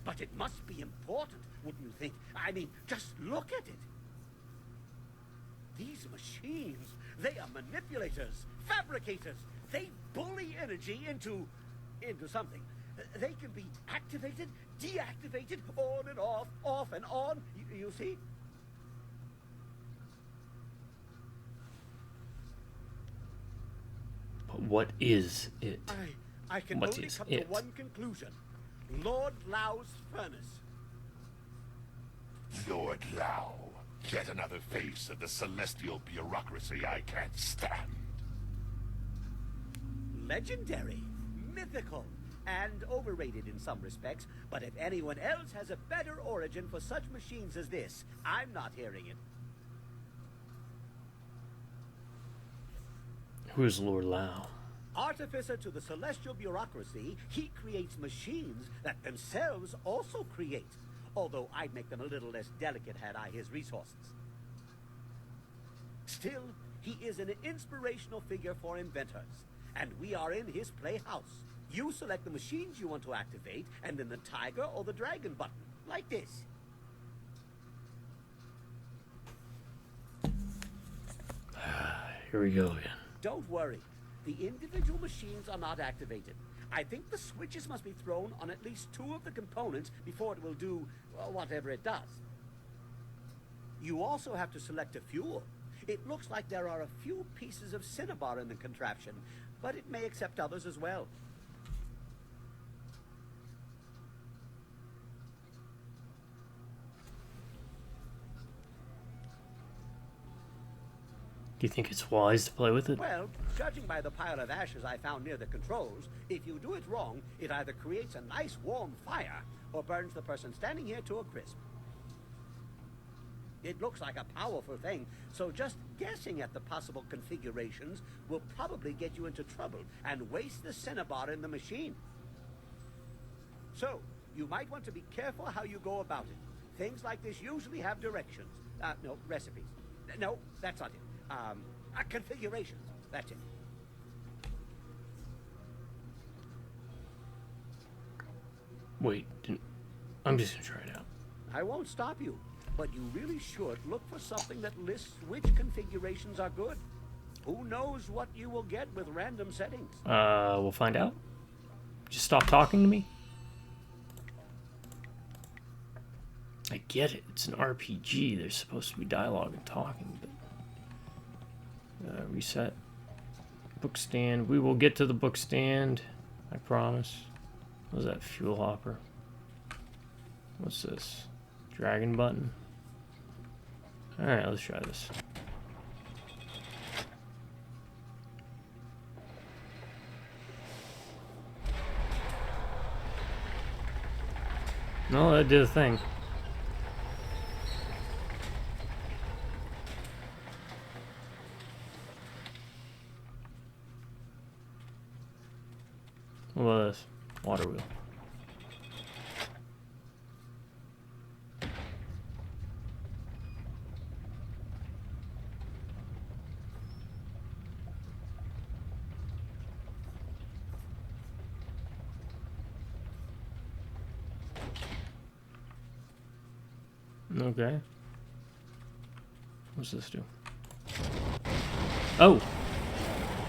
But it must be important, wouldn't you think? I mean, just look at it. These machines, they are manipulators, fabricators. They bully energy into something. They can be activated, deactivated, on and off and on. You see? But what is it? I can What only is come it? to one conclusion. Lord Lau's furnace. Lord Lao, yet another face of the celestial bureaucracy I can't stand. Legendary, mythical, and overrated in some respects, but if anyone else has a better origin for such machines as this, I'm not hearing it. Who is Lord Lao? Artificer to the celestial bureaucracy, he creates machines that themselves also create, although I'd make them a little less delicate had I his resources. Still, he is an inspirational figure for inventors, and we are in his playhouse. You select the machines you want to activate, and then the tiger or the dragon button, like this. Here we go again. Don't worry. The individual machines are not activated. I think the switches must be thrown on at least 2 of the components before it will do well, whatever it does. You also have to select a fuel. It looks like there are a few pieces of cinnabar in the contraption, but it may accept others as well. Do you think it's wise to play with it? Well, judging by the pile of ashes I found near the controls, if you do it wrong, it either creates a nice warm fire or burns the person standing here to a crisp. It looks like a powerful thing, so just guessing at the possible configurations will probably get you into trouble and waste the cinnabar in the machine. So, you might want to be careful how you go about it. Things like this usually have directions. No, recipes. No, that's not it. Configurations. That's it. Wait, I'm just gonna try it out. I won't stop you, but you really should look for something that lists which configurations are good. Who knows what you will get with random settings? We'll find out. Just stop talking to me. I get it. It's an RPG. There's supposed to be dialogue and talking, but reset. Book stand. We will get to the book stand. I promise. What was that? Fuel hopper. What's this? Dragon button. Alright, let's try this. No, that did a thing. What about this? Water wheel. Okay. What's this do? Oh!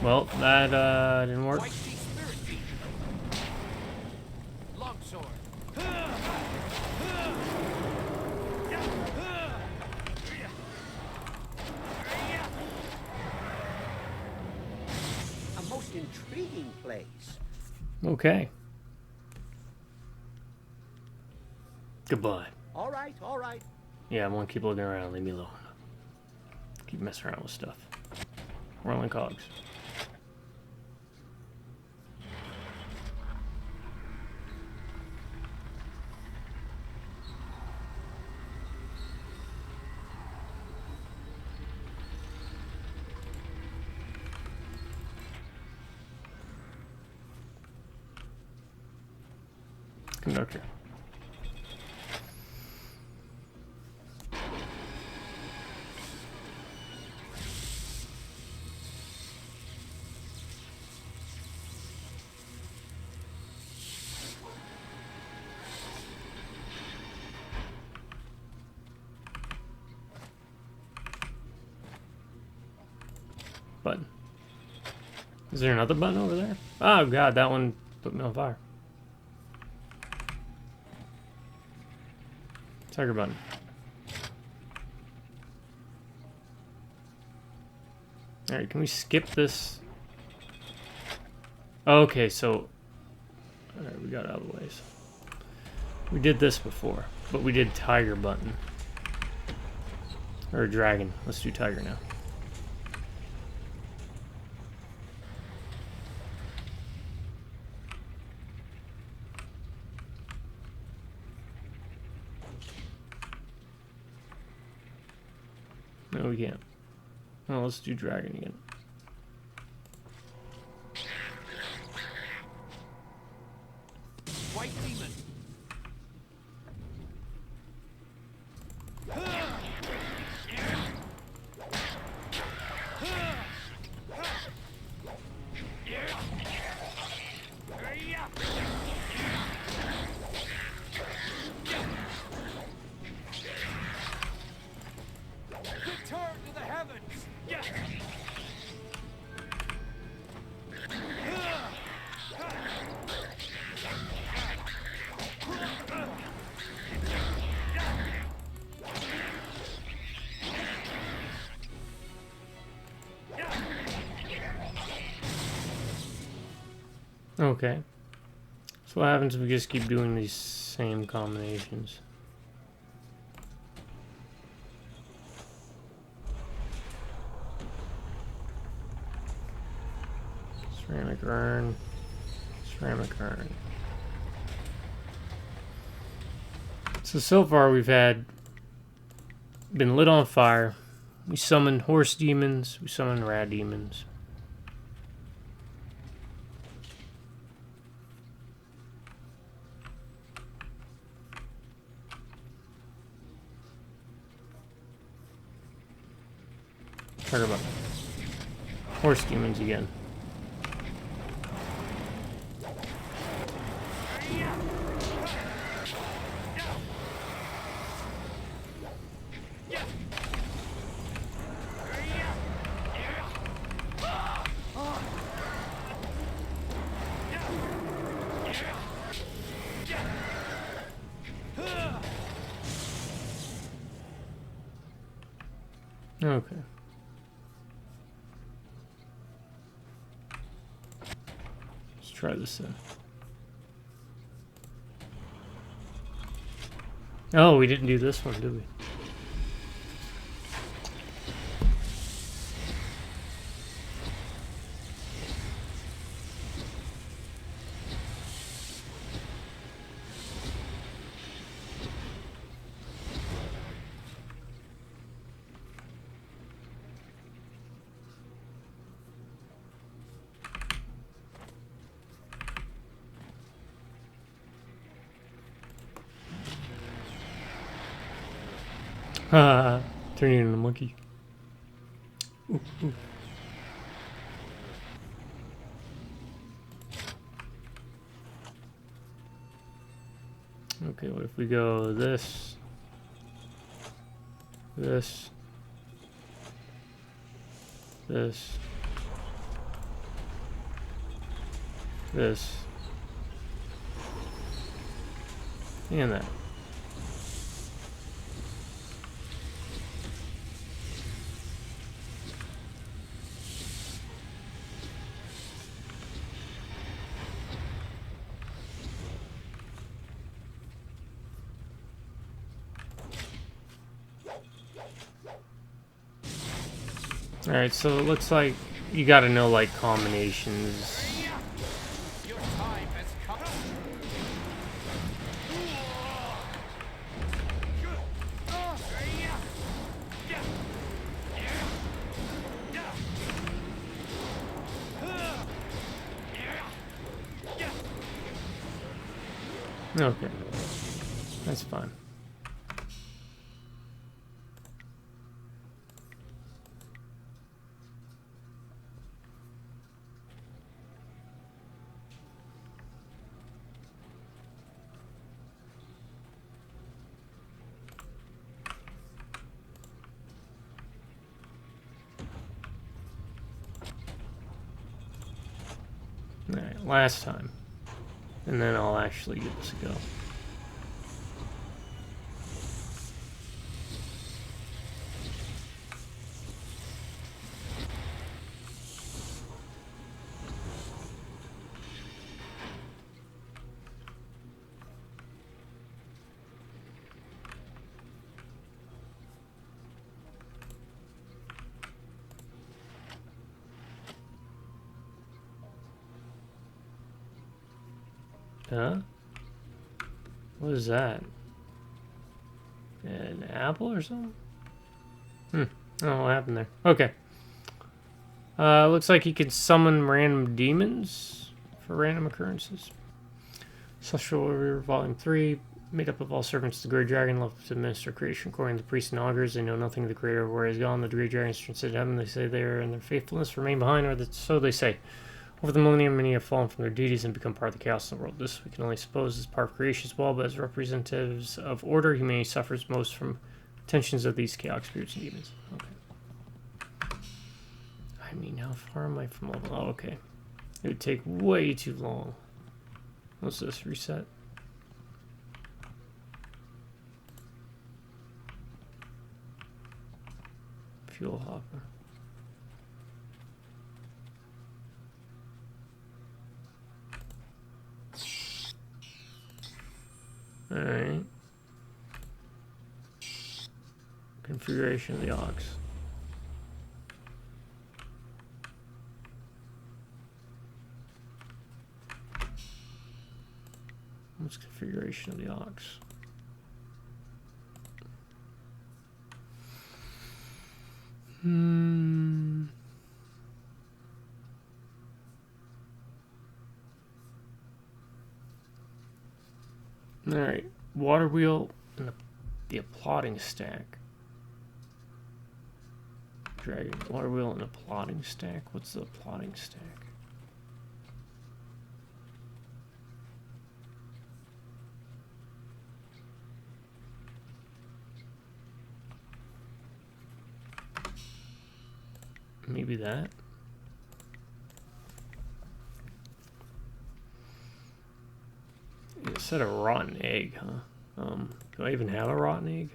Well, that didn't work. Longsword. A most intriguing place. Okay. Goodbye. All right, all right. Yeah, I'm gonna keep looking around. Leave me alone. Keep messing around with stuff. Rolling cogs. Conductor. Button. Is there another button over there? Oh god, that one put me on fire. Tiger button. Alright, can we skip this? Okay, so... Alright, we got it out of the way. So. We did this before, but we did tiger button. Or dragon. Let's do tiger now. No, we can't. Well, let's do dragon again. White demon. Return to the heavens. Okay. So what happens if we just keep doing these same combinations? Ceramic urn. Ceramic urn. So far we've had been lit on fire. We summoned horse demons. We summoned rat demons. Talk about horse demons again. Okay. Let's try this in. Oh, we didn't do this one, did we? Haha, turning into a monkey. Ooh, ooh. Okay, what if we go this, this, this, this, and that. Alright, so it looks like you gotta know, like, combinations. Your time has come. Okay. That's fine. Alright, last time. And then I'll actually give this a go. Huh? What is that? An apple or something? Hmm. Oh, what happened there? Okay. Looks like you can summon random demons for random occurrences. Celestial Warrior Volume 3, made up of all servants of the Great Dragon, left to administer creation according to the priests and augurs. They know nothing of the Creator of where he has gone. The Great Dragons transcend heaven. They say they are in their faithfulness remain behind, or so they say. Over the millennium, many have fallen from their duties and become part of the chaos of the world. This we can only suppose is part of creation as well, but as representatives of order, humanity suffers most from tensions of these chaotic spirits and demons. Okay. I mean, how far am I from level? Oh, okay. It would take way too long. What's this? Reset? Fuel hopper. Alright. Configuration of the aux. What's configuration of the aux? Alright. Water wheel and the applauding stack. Dragon. Water wheel and applauding stack. What's the applauding stack? Maybe that. It said a rotten egg, huh? Do I even have a rotten egg?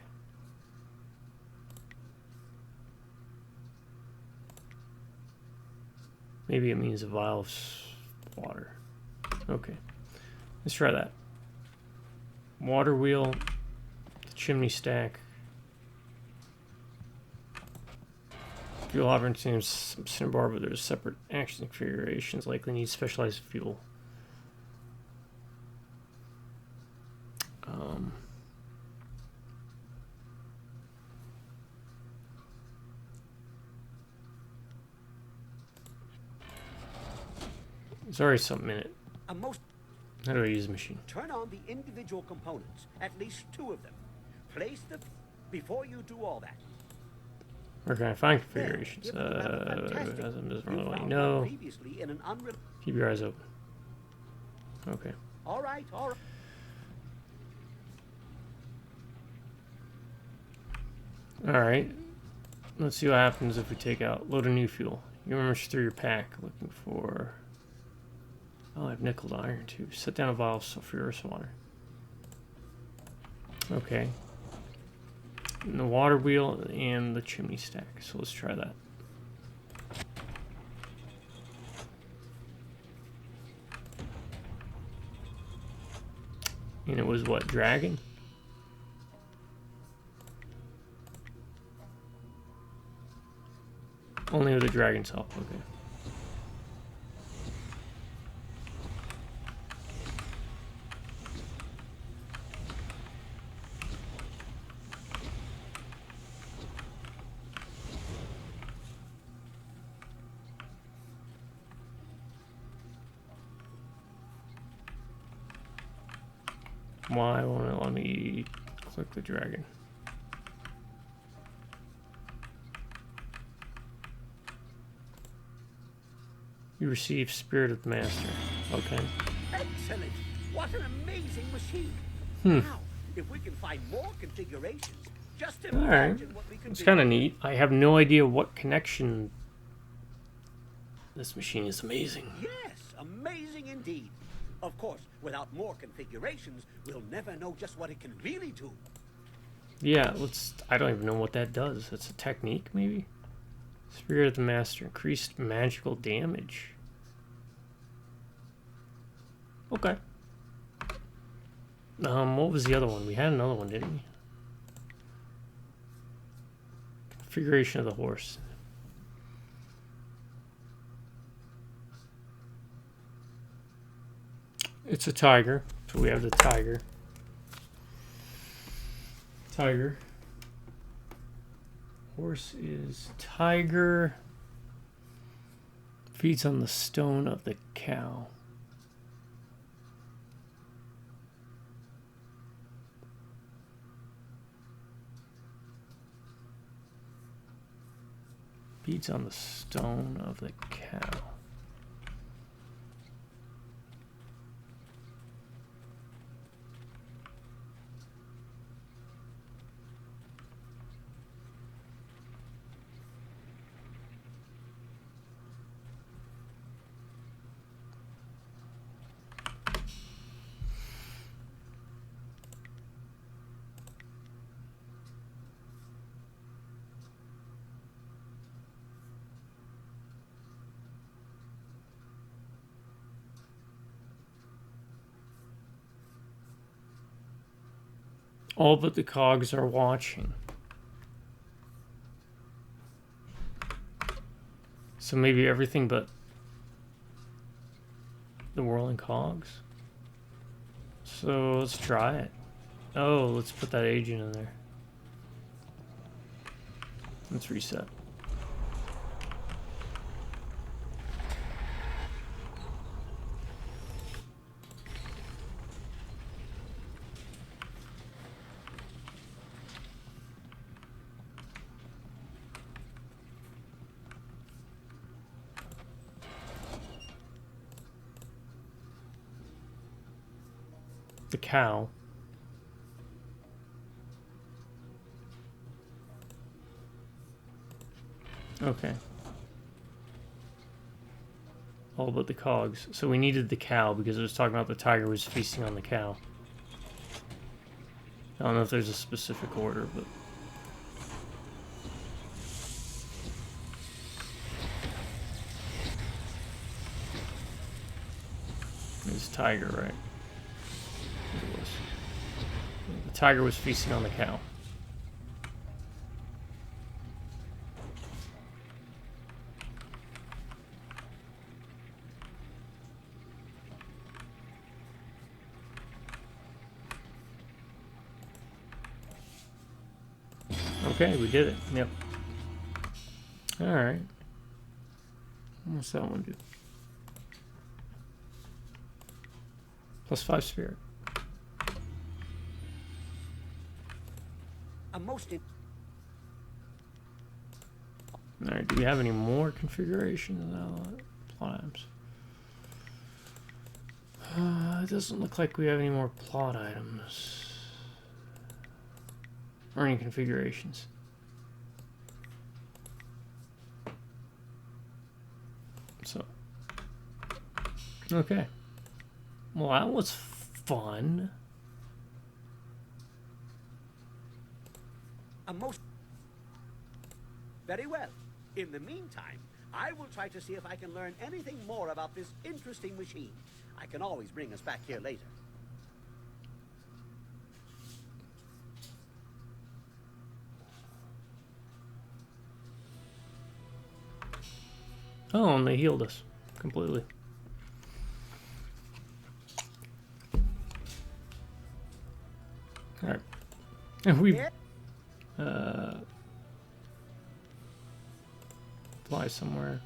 Maybe it means a vial of water. Okay. Let's try that. Water wheel, the chimney stack. Fuel hopper seems some cinnabar, but there's separate action configurations. Likely need specialized fuel. There's already something in it. How do I use the machine? Turn on the individual components, at least 2 of them. Place them before you do all that. Where can I find configurations? Doesn't really want you know. Keep your eyes open. Okay. All right. Alright. Let's see what happens if we take out load a new fuel. You rummage through your pack looking for... Oh, I have nickel to iron too. Set down a vial of sulfurous water. Okay. And the water wheel and the chimney stack. So let's try that. And it was what? Dragon? Only with the dragon's help. Okay. Why won't it let me click the dragon? You receive Spirit of the Master. Okay. Excellent. What an amazing machine. Hmm. Now, if we can find more configurations, just Alright. imagine what we can do. It's kind of neat. I have no idea what connection... This machine is amazing. Yes, amazing indeed. Of course, without more configurations, we'll never know just what it can really do. Yeah, let's... I don't even know what that does. It's a technique, maybe? Spirit of the Master. Increased magical damage. Okay. What was the other one? We had another one, didn't we? Configuration of the horse. It's a tiger, so we have the tiger. Horse is tiger. Feeds on the stone of the cow. Feeds on the stone of the cow. All but the cogs are watching. So maybe everything but the whirling cogs? So let's try it. Oh, let's put that agent in there. Let's reset. The cow. Okay. All but the cogs. So we needed the cow because it was talking about the tiger was feasting on the cow. I don't know if there's a specific order, but... It's tiger, right? It was. The tiger was feasting on the cow. Okay, we did it. Yep. Alright. What's that one do? +5 spirit. Alright, do we have any more configurations now? Plot items. It doesn't look like we have any more plot items. Or any configurations. So. Okay. Well, that was fun. Very well. In the meantime, I will try to see if I can learn anything more about this interesting machine. I can always bring us back here later. Oh, and they healed us completely. Alright. And we fly somewhere.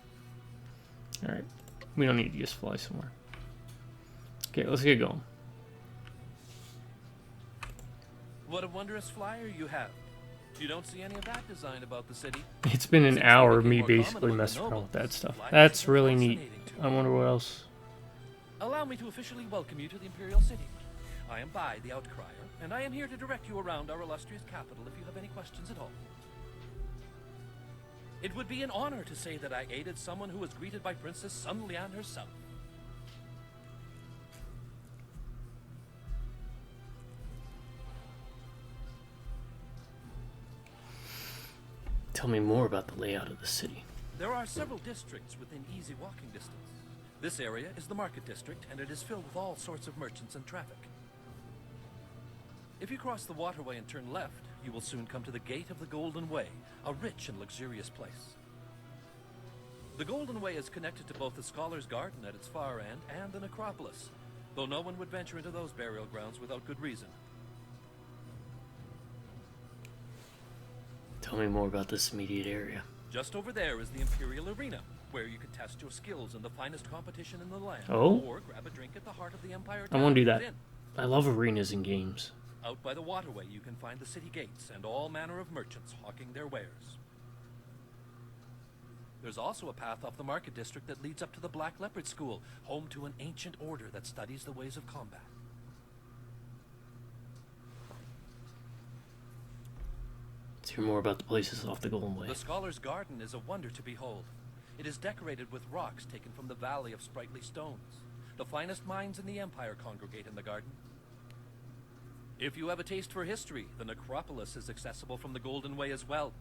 Alright. We don't need to just fly somewhere. Okay, let's get going. What a wondrous flyer you have. You don't see any of that design about the city. It's been an hour of me basically messing around with that stuff. That's really neat. I wonder what else. Allow me to officially welcome you to the Imperial City. I am Bai, the Outcrier, and I am here to direct you around our illustrious capital if you have any questions at all. It would be an honor to say that I aided someone who was greeted by Princess Sun Lian herself. Tell me more about the layout of the city. There are several districts within easy walking distance. This area is the market district, and it is filled with all sorts of merchants and traffic. If you cross the waterway and turn left, you will soon come to the Gate of the Golden Way, a rich and luxurious place. The Golden Way is connected to both the Scholar's Garden at its far end and the necropolis, though no one would venture into those burial grounds without good reason. Tell me more about this immediate area. Just over there is the Imperial Arena, where you can test your skills in the finest competition in the land. Oh? Or grab a drink at the heart of the Empire. I won't do that. Within. I love arenas in games. Out by the waterway, you can find the city gates and all manner of merchants hawking their wares. There's also a path off the market district that leads up to the Black Leopard School, home to an ancient order that studies the ways of combat. Let's hear more about the places off the Golden Way. The Scholar's Garden is a wonder to behold. It is decorated with rocks taken from the Valley of Sprightly Stones. The finest minds in the Empire congregate in the garden. If you have a taste for history, the necropolis is accessible from the Golden Way as well.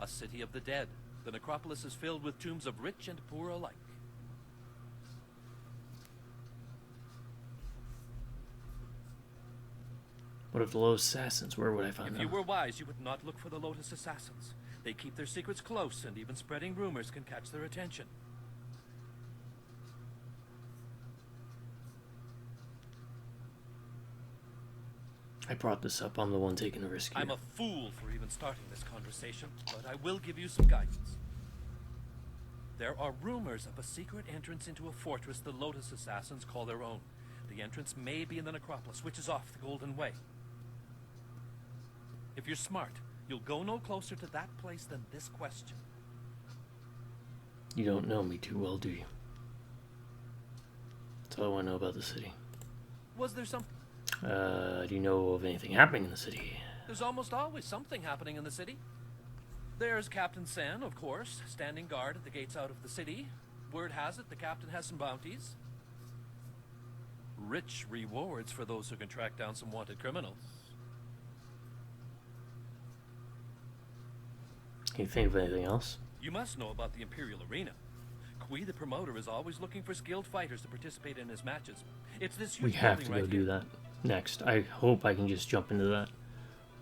A city of the dead, the necropolis is filled with tombs of rich and poor alike. What of the Lotus Assassins? Where would I find them? If you were wise, you would not look for the Lotus Assassins. They keep their secrets close, and even spreading rumors can catch their attention. I brought this up. I'm the one taking the risk here. I'm a fool for even starting this conversation, but I will give you some guidance. There are rumors of a secret entrance into a fortress the Lotus Assassins call their own. The entrance may be in the necropolis, which is off the Golden Way. If you're smart, you'll go no closer to that place than this question. You don't know me too well, do you? That's all I want to know about the city. Was there some... Do you know of anything happening in the city? There's almost always something happening in the city. There's Captain San, of course, standing guard at the gates out of the city. Word has it the captain has some bounties. Rich rewards for those who can track down some wanted criminals. Can you think of anything else? You must know about the Imperial Arena. Kui, the promoter, is always looking for skilled fighters to participate in his matches. It's this huge We have to building go right do here. that next. I hope I can just jump into that.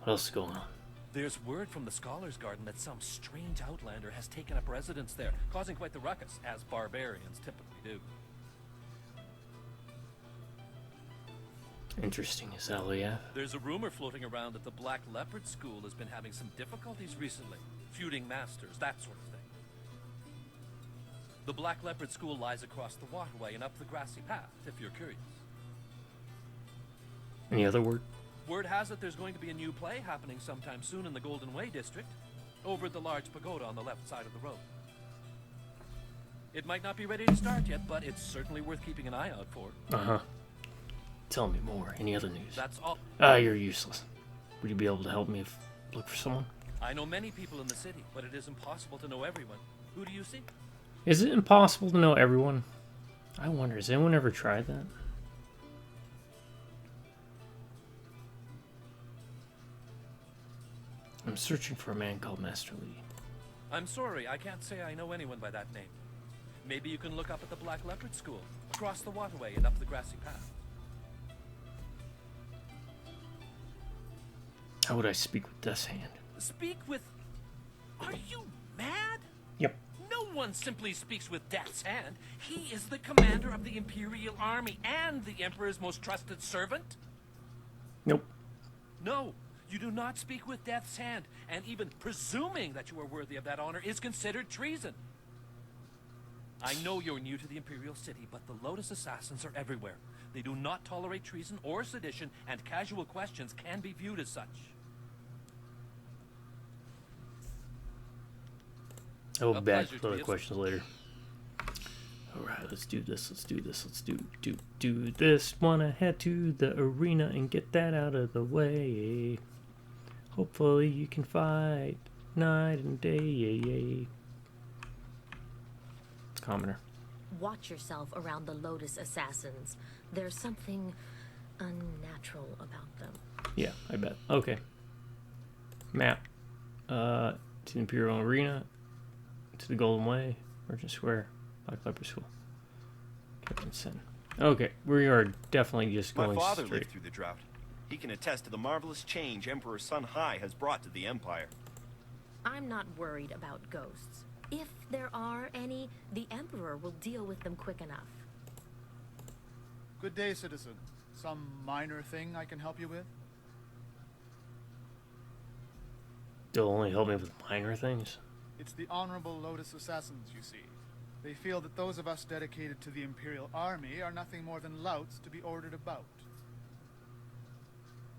What else is going on? There's word from the Scholar's Garden that some strange outlander has taken up residence there, causing quite the ruckus, as barbarians typically do. Interesting. Is that all you have? There's a rumor floating around that the Black Leopard School has been having some difficulties recently, feuding masters, that sort of thing. The Black Leopard School lies across the waterway and up the grassy path, if you're curious. Any other word? Word has it there's going to be a new play happening sometime soon in the Golden Way district, over at the large pagoda on the left side of the road. It might not be ready to start yet, but it's certainly worth keeping an eye out for. Uh-huh. Tell me more. Any other news? That's all. You're useless. Would you be able to help me look for someone? I know many people in the city, but it is impossible to know everyone. Who do you see? Is it impossible to know everyone? I wonder, has anyone ever tried that? I'm searching for a man called Master Lee. I'm sorry, I can't say I know anyone by that name. Maybe you can look up at the Black Leopard School, across the waterway and up the grassy path. How would I speak with Death's Hand? Speak with... Are you mad? Yep. No one simply speaks with Death's Hand. He is the commander of the Imperial Army and the Emperor's most trusted servant. Nope. No, you do not speak with Death's Hand, and even presuming that you are worthy of that honor is considered treason. I know you're new to the Imperial City, but the Lotus Assassins are everywhere. They do not tolerate treason or sedition, and casual questions can be viewed as such. I will be back pleasure with to other be of questions later. Alright, let's do this. Let's do this. Let's do this. Wanna head to the arena and get that out of the way. Hopefully you can fight night and day. Commoner. Watch yourself around the Lotus Assassins. There's something unnatural about them. Yeah, I bet. Okay. Map. To the Imperial Arena. To the Golden Way. Merchant Square. Black Leopard School. Captain Sin. Okay, we are definitely just going My father straight. lived through the drought. He can attest to the marvelous change Emperor Sun Hai has brought to the Empire. I'm not worried about ghosts. If there are any, the Emperor will deal with them quick enough. Good day, citizen. Some minor thing I can help you with? They'll only help me with minor things. It's the Honorable Lotus Assassins, you see. They feel that those of us dedicated to the Imperial Army are nothing more than louts to be ordered about.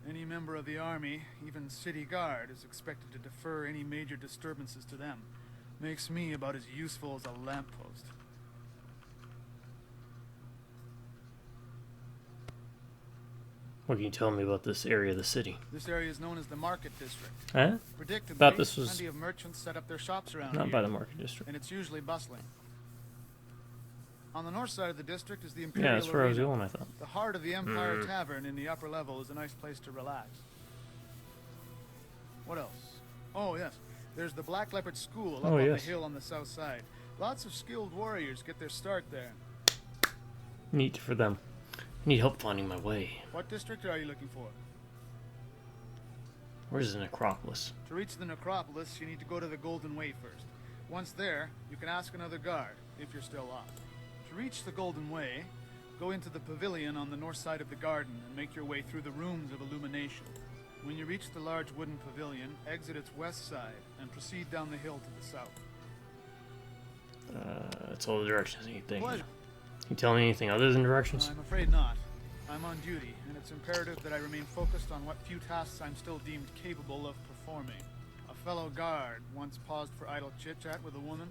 Any member of the army, even city guard, is expected to defer any major disturbances to them. Makes me about as useful as a lamppost. What can you tell me about this area of the city? This area is known as the Market District. Huh? Predictably, Thought this was plenty of merchants set up their shops around not here, by the Market District. and it's usually bustling. On the north side of the district is the Imperial Yeah, that's where I was Arena. going, I thought. The heart of the Empire Tavern in the upper level is a nice place to relax. What else? Oh, yes. There's the Black Leopard School up on the hill on the south side. Lots of skilled warriors get their start there. Neat for them. I need help finding my way. What district are you looking for? Where's the necropolis? To reach the necropolis, you need to go to the Golden Way first. Once there, you can ask another guard, if you're still lost. To reach the Golden Way, go into the pavilion on the north side of the garden and make your way through the rooms of illumination. When you reach the large wooden pavilion, exit its west side and proceed down the hill to the south. That's all the directions I need. Thank you. Pleasure. Can you tell me anything other than directions? I'm afraid not. I'm on duty, and it's imperative that I remain focused on what few tasks I'm still deemed capable of performing. A fellow guard once paused for idle chit-chat with a woman.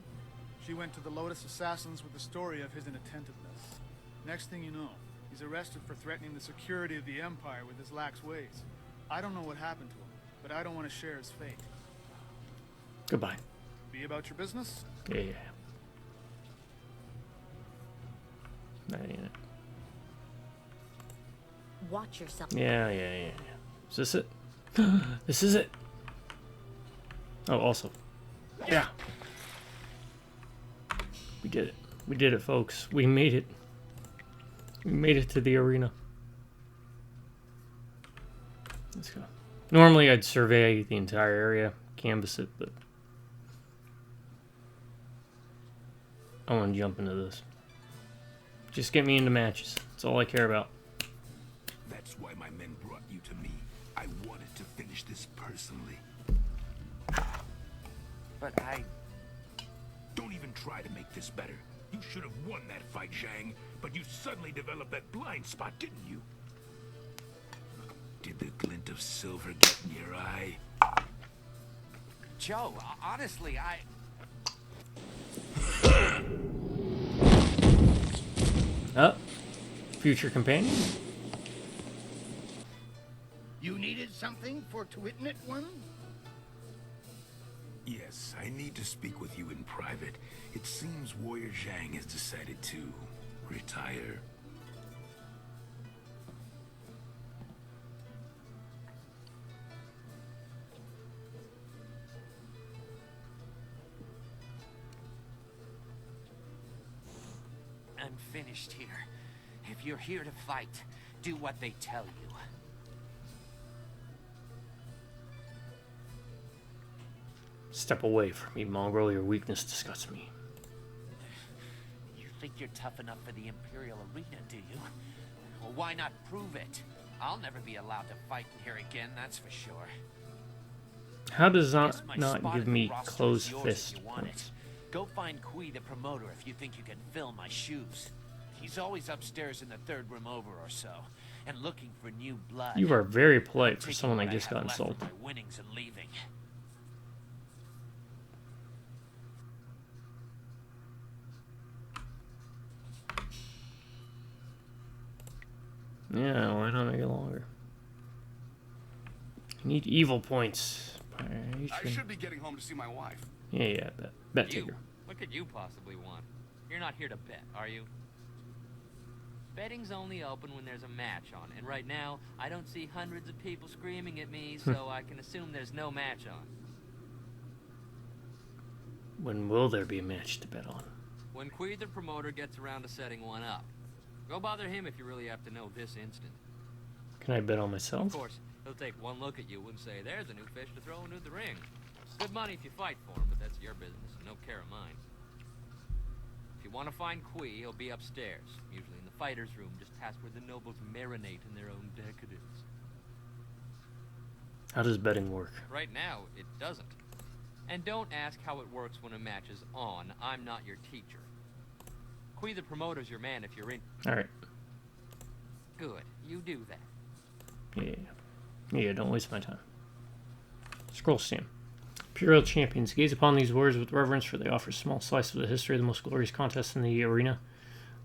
She went to the Lotus Assassins with the story of his inattentiveness. Next thing you know, he's arrested for threatening the security of the Empire with his lax ways. I don't know what happened to him, but I don't want to share his fate. Goodbye. Be about your business? Yeah. That ain't it. Watch yourself. Yeah. Is this it? This is it. Oh, also. Yeah. We did it. We did it, folks. We made it. We made it to the arena. Let's go. Normally, I'd survey the entire area, canvass it, but I want to jump into this. Just get me into matches. That's all I care about. That's why my men brought you to me. I wanted to finish this personally. But I... Don't even try to make this better. You should have won that fight, Zhang, but you suddenly developed that blind spot, didn't you? Did the glint of silver get in your eye? Joe, honestly, I... Future companion? You needed something for to witness one? Yes, I need to speak with you in private. It seems Warrior Zhang has decided to retire. I'm finished here. If you're here to fight, do what they tell you. Step away from me, mongrel. Your weakness disgusts me. You think you're tough enough for the Imperial Arena, do you? Well, why not prove it? I'll never be allowed to fight in here again, that's for sure. How does Guess that my not spot give in the me roster is closed yours fist if you want points? it. Go find Kui the promoter if you think you can fill my shoes. He's always upstairs in the third room over or so, and looking for new blood. You are very polite for Taking someone what that just I have got left from insulted. my winnings and leaving. Yeah, why not make it longer? I need evil points. I should be getting home to see my wife. Yeah, bet You? taker. What could you possibly want? You're not here to bet, are you? Betting's only open when there's a match on, and right now, I don't see hundreds of people screaming at me, so I can assume there's no match on. When will there be a match to bet on? When Kui the promoter gets around to setting one up. Go bother him if you really have to know this instant. Can I bet on myself? Of course, he'll take one look at you and say, there's a new fish to throw into the ring. Good money if you fight for him, but that's your business and no care of mine. If you want to find Kui, he'll be upstairs, usually in the fighter's room, just past where the nobles marinate in their own decadence. How does betting work? Right now, it doesn't. And don't ask how it works when a match is on. I'm not your teacher. Kui the promoter's your man if you're in. Alright. Good. You do that. Yeah. Yeah, don't waste my time. Scroll Stam. Imperial Champions. Gaze upon these words with reverence, for they offer a small slice of the history of the most glorious contest in the arena.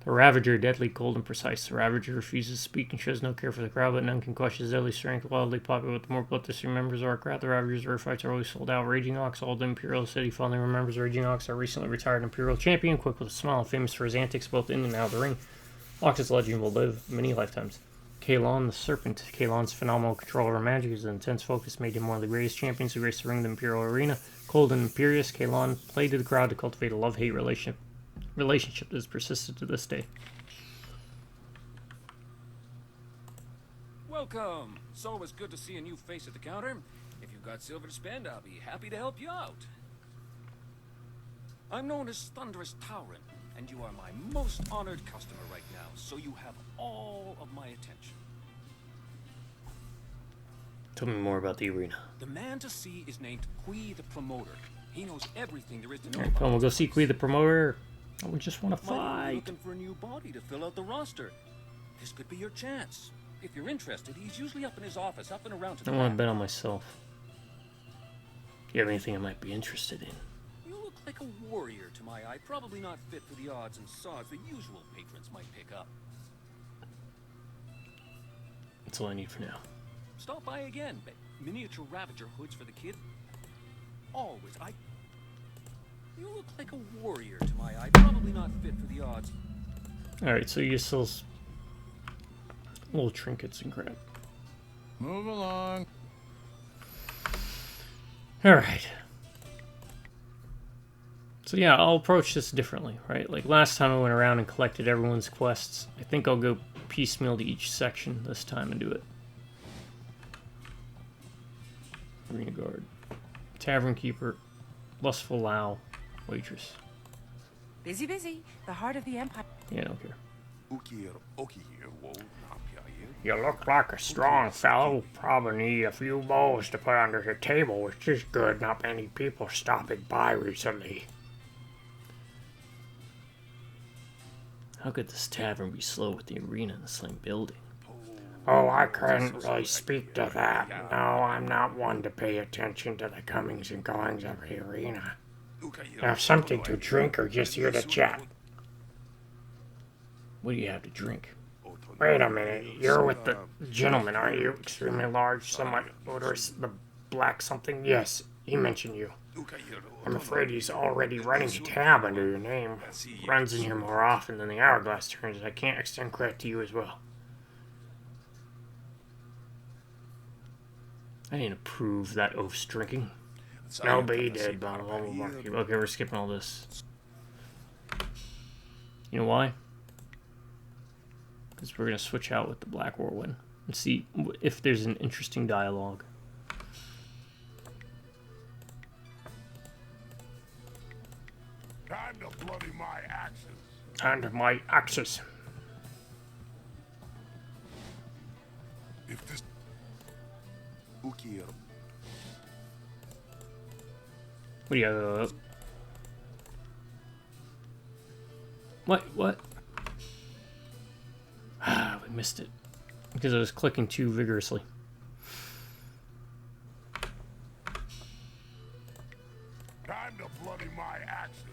The Ravager, deadly, cold, and precise. The Ravager refuses to speak and shows no care for the crowd, but none can question his deadly strength. Wildly popular with the more bloodthirsty members of our crowd, the Ravager's rare fights are always sold out. Raging Ox, all the Imperial City fondly remembers Raging Ox, our recently retired Imperial Champion, quick with a smile, famous for his antics both in and out of the ring. Ox's legend will live many lifetimes. Kalon the Serpent. Kalon's phenomenal control over magic, his intense focus made him one of the greatest champions to grace the ring of the Imperial arena. Cold and imperious, Kalon played to the crowd to cultivate a love-hate relationship that has persisted to this day. Welcome. It's always good to see a new face at the counter. If you've got silver to spend, I'll be happy to help you out. I'm known as Thunderous Tauren, and you are my most honored customer right now, so you have all of my attention. Tell me more about the arena. The man to see is named Kui the Promoter. He knows everything there is to know Alright, about. we'll go see Kui the Promoter. I would just want to Might be fight. looking for a new body to fill out the roster. This could be your chance. If you're interested, he's usually up in his office, up and around to the I want to back. bet on myself. Do you have anything I might be interested in? You look like a warrior to my eye. Probably not fit for the odds and sods the usual patrons might pick up. That's all I need for now. Stop by again. Miniature Ravager hoods for the kid. Always. You look like a warrior to my eye. Probably not fit for the odds. Alright, so you sell little trinkets and crap. Move along. Alright. So yeah, I'll approach this differently, right? Like last time I went around and collected everyone's quests. I think I'll go piecemeal to each section this time and do it. Arena Guard. Tavern Keeper. Lustful Lao. Waitress. Busy, busy. The heart of the empire. Yeah, I don't care. You look like a strong fellow. Probably need a few bowls to put under the table, which is good. Not many people stopping by recently. How could this tavern be slow with the arena in the same building? Oh, I couldn't really speak to that. No, I'm not one to pay attention to the comings and goings of the arena. Have something to drink or just here to chat? What do you have to drink? Wait a minute, you're with the gentleman, aren't you? Extremely large, somewhat odorous, the black something? Yes, he mentioned you. I'm afraid he's already running a tab under your name. Runs in here more often than the hourglass turns, and I can't extend credit to you as well. I didn't approve that oaf's drinking. No, but he did, blah, blah, blah, blah. Okay, we're skipping all this. You know why? Because we're going to switch out with the Black Whirlwind and see if there's an interesting dialogue. Time to bloody my axes. And my axes. If this What do you have? What? Ah, we missed it. Because I was clicking too vigorously. time to bloody my axes.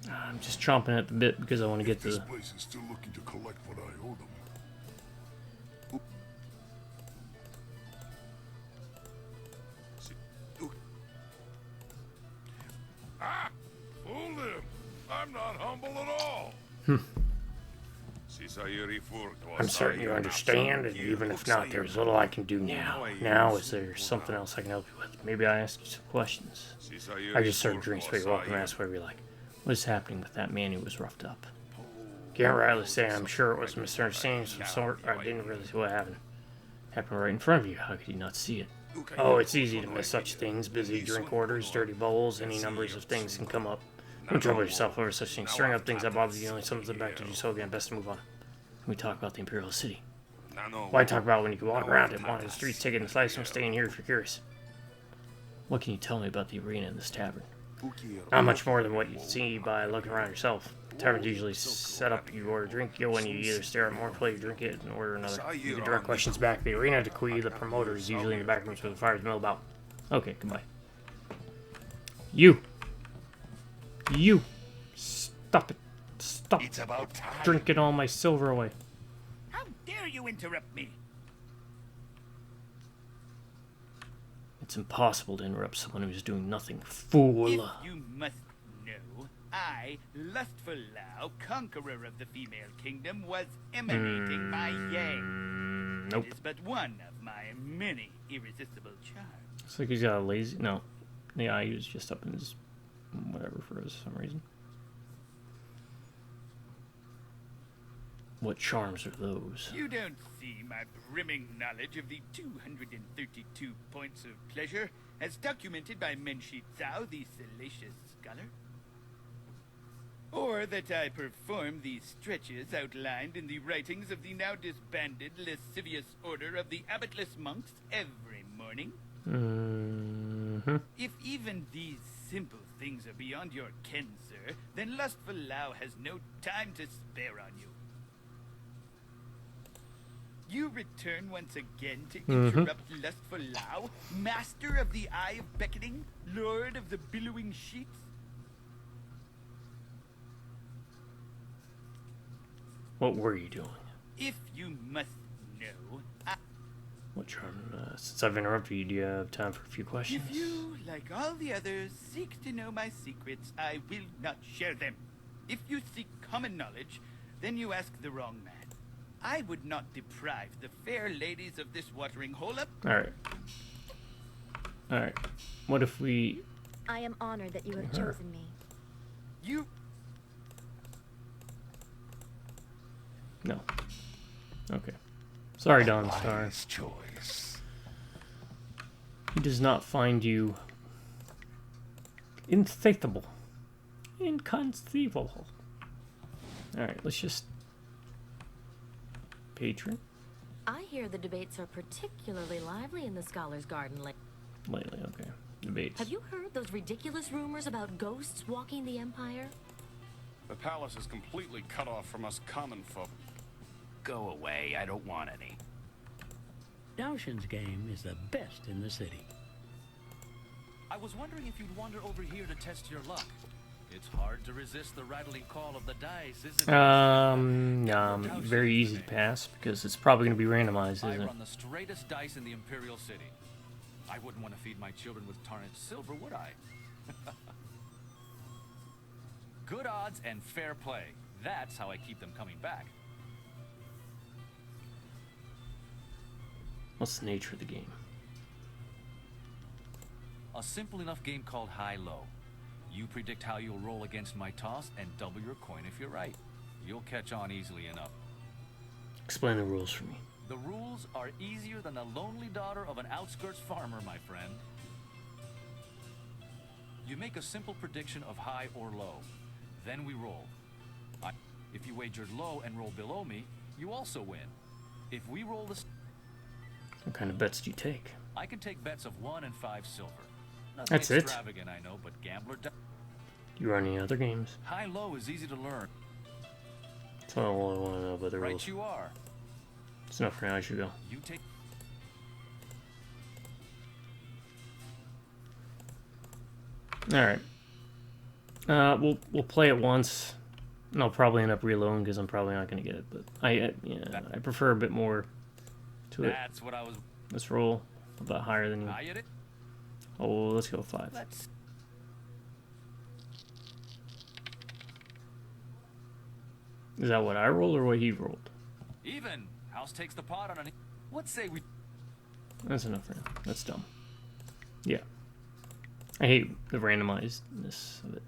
I'm just chomping at the bit because I want to get This the... place is still looking to collect what I owe them. Ah! Fooled him! I'm not humble at all! I'm certain you understand, and even if not, there's little I can do now. Now, is there something else I can help you with? Maybe I ask you some questions. I just serve drinks, but you're welcome to ask whatever you like. What is happening with that man who was roughed up? Can't rightly say. I'm sure it was a misunderstanding of some sort. I didn't really see what happened. Happened right in front of you. How could you not see it? Oh, it's easy to miss such things. Busy drink orders, dirty bowls, any numbers of things can come up. Don't trouble yourself over such things. Stirring up things that bother you, only summons them back to do so again. Best to move on. Can we talk about the Imperial City? Why talk about when you can walk around it? One in the streets taking the slice from staying here if you're curious. What can you tell me about the arena in this tavern? Not much more than what you see by looking around yourself. Taverns usually set up, you order a drink, you go in, you either stare at mournfully, drink it, and order another. You can direct questions back. The arena to Kui, the promoter, is usually in the back rooms where the fires mill about. Okay, goodbye. You! Stop it. Stop It's about time. drinking all my silver away. How dare you interrupt me? It's impossible to interrupt someone who's doing nothing, fool. If you must know, I, Lustful Lao, conqueror of the female kingdom, was emanating my yang. Nope. It is but one of my many irresistible charms. Looks like he's got a lazy... No. Yeah, he was just up in his... whatever for some reason. What charms are those? You don't see my brimming knowledge of the 232 points of pleasure as documented by Menshi Zhao, the salacious scholar? Or that I perform the stretches outlined in the writings of the now disbanded lascivious order of the abbotless monks every morning? Mm-hmm. If even these simple things are beyond your ken, sir, then Lustful Lao has no time to spare on you. You return once again to interrupt Lustful Lao, master of the Eye of Beckoning, lord of the billowing sheets? What were you doing? If you must know, What charm? Since I've interrupted you, do you have time for a few questions? if you, like all the others, seek to know my secrets, I will not share them. If you seek common knowledge, then you ask the wrong man. I would not deprive the fair ladies of this watering hole up. Alright. Alright. What if we... I am honored that you have Her. chosen me. You... No. Okay. Sorry, Dawn Star. Wise choice. He does not find you... inconceivable. Inconceivable. Alright, let's just... Patron? I hear the debates are particularly lively in the Scholar's Garden Lately, okay. Debates. Have you heard those ridiculous rumors about ghosts walking the Empire? The palace is completely cut off from us common folk. Go away, I don't want any. Daoshin's game is the best in the city. I was wondering if you'd wander over here to test your luck. It's hard to resist the rattling call of the dice, isn't it? Very easy to pass, because it's probably going to be randomized, I isn't it? run the straightest dice in the Imperial City. I wouldn't want to feed my children with tarnished silver, would I? Good odds and fair play. That's how I keep them coming back. What's the nature of the game? A simple enough game called high-low. You predict how you'll roll against my toss and double your coin if you're right. You'll catch on easily enough. Explain the rules for me. The rules are easier than the lonely daughter of an outskirts farmer, my friend. You make a simple prediction of high or low. Then we roll. If you wagered low and roll below me, you also win. If we roll the... What kind of bets do you take? I can take bets of 1 and 5 silver. Nothing That's it? extravagant, I know, but gambler... Do you run any other games? High-low is easy to learn. That's all I want to know about the Right rules. you are. It's enough for now, I should go. You take... Alright. We'll play it once, and I'll probably end up reloading because I'm probably not going to get it, but I prefer a bit more to it. That's what I was... Let's roll a bit higher than you. Oh, let's go 5. Is that what I rolled or what he rolled? Even. House takes the pot on an... What say we... That's enough for now. That's dumb. Yeah. I hate the randomizedness of it.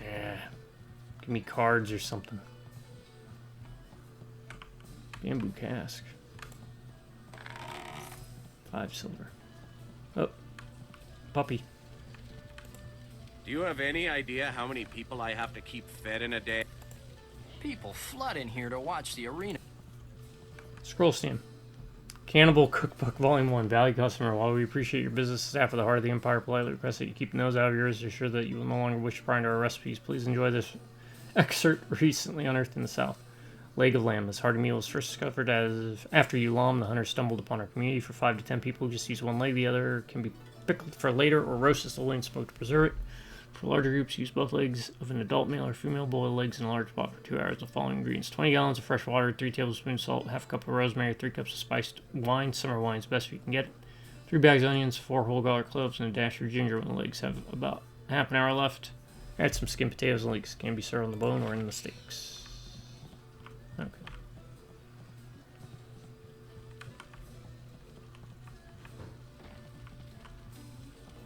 Yeah. Give me cards or something. Bamboo cask. 5 silver. Oh. Puppy. Do you have any idea how many people I have to keep fed in a day? People flood in here to watch the arena. Scroll Stand. Cannibal Cookbook Volume 1. Value customer. While we appreciate your business, staff of the Heart of the Empire politely request that you keep nose out of yours to ensure that you will no longer wish to pry into our recipes. Please enjoy this excerpt recently unearthed in the South. Leg of lamb. This hearty meal was first discovered as after Ulam, the hunter stumbled upon our community. For 5 to 10 people who just use one leg, the other can be pickled for later or roasted slowly and smoked to preserve it. For larger groups, use both legs of an adult male or female. Boil legs in a large pot for 2 hours. The following ingredients: 20 gallons of fresh water, 3 tablespoons salt, half a cup of rosemary, 3 cups of spiced wine. Summer wine is best if you can get it. 3 bags of onions, 4 whole garlic cloves, and a dash of ginger. When the legs have about half an hour left, add some skinned potatoes and leeks. Can be served on the bone or in the steaks. Okay.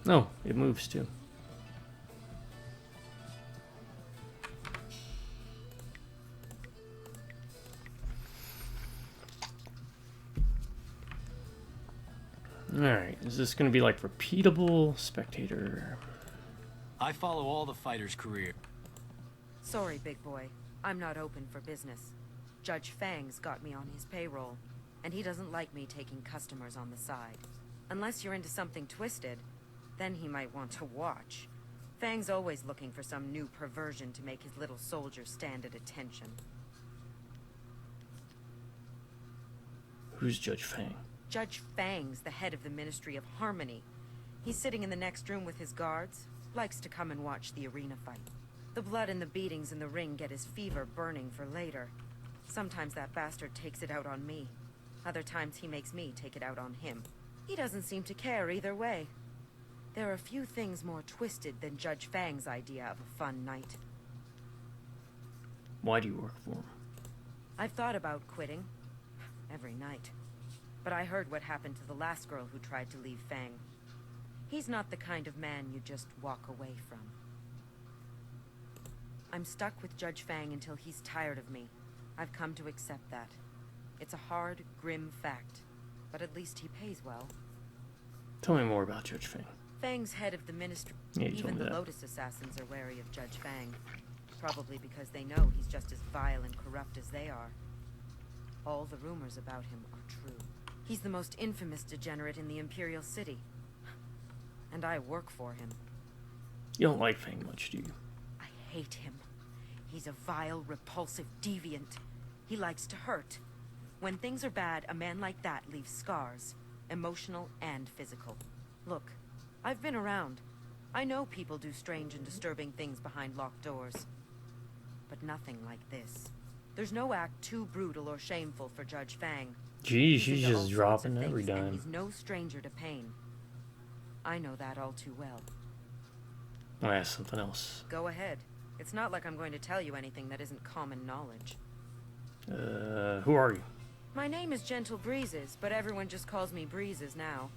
Oh, it moves too. Alright, is this going to be like repeatable? Spectator. I follow all the fighters' career. Sorry, big boy. I'm not open for business. Judge Fang's got me on his payroll, and he doesn't like me taking customers on the side. Unless you're into something twisted, then he might want to watch. Fang's always looking for some new perversion to make his little soldiers stand at attention. Who's Judge Fang? Judge Fang's the head of the Ministry of Harmony. He's sitting in the next room with his guards, likes to come and watch the arena fight. The blood and the beatings in the ring get his fever burning for later. Sometimes that bastard takes it out on me. Other times he makes me take it out on him. He doesn't seem to care either way. There are few things more twisted than Judge Fang's idea of a fun night. Why do you work for him? I've thought about quitting. Every night. But I heard what happened to the last girl who tried to leave Fang. He's not the kind of man you just walk away from. I'm stuck with Judge Fang until he's tired of me. I've come to accept that. It's a hard, grim fact. But at least he pays well. Tell me more about Judge Fang. Fang's head of the ministry. Yeah, you told Even me the that. Lotus assassins are wary of Judge Fang. Probably because they know he's just as vile and corrupt as they are. All the rumors about him are true. He's the most infamous degenerate in the Imperial City. And I work for him. You don't like Fang much, do you? I hate him. He's a vile, repulsive deviant. He likes to hurt. When things are bad, a man like that leaves scars. Emotional and physical. Look, I've been around. I know people do strange and disturbing things behind locked doors. But nothing like this. There's no act too brutal or shameful for Judge Fang. Geez, He's she's into all just sorts dropping of every things, and dime. he's no stranger to pain. I know that all too well. I'll ask something else. Go ahead. It's not like I'm going to tell you anything that isn't common knowledge. Who are you? My name is Gentle Breezes, but everyone just calls me Breezes now.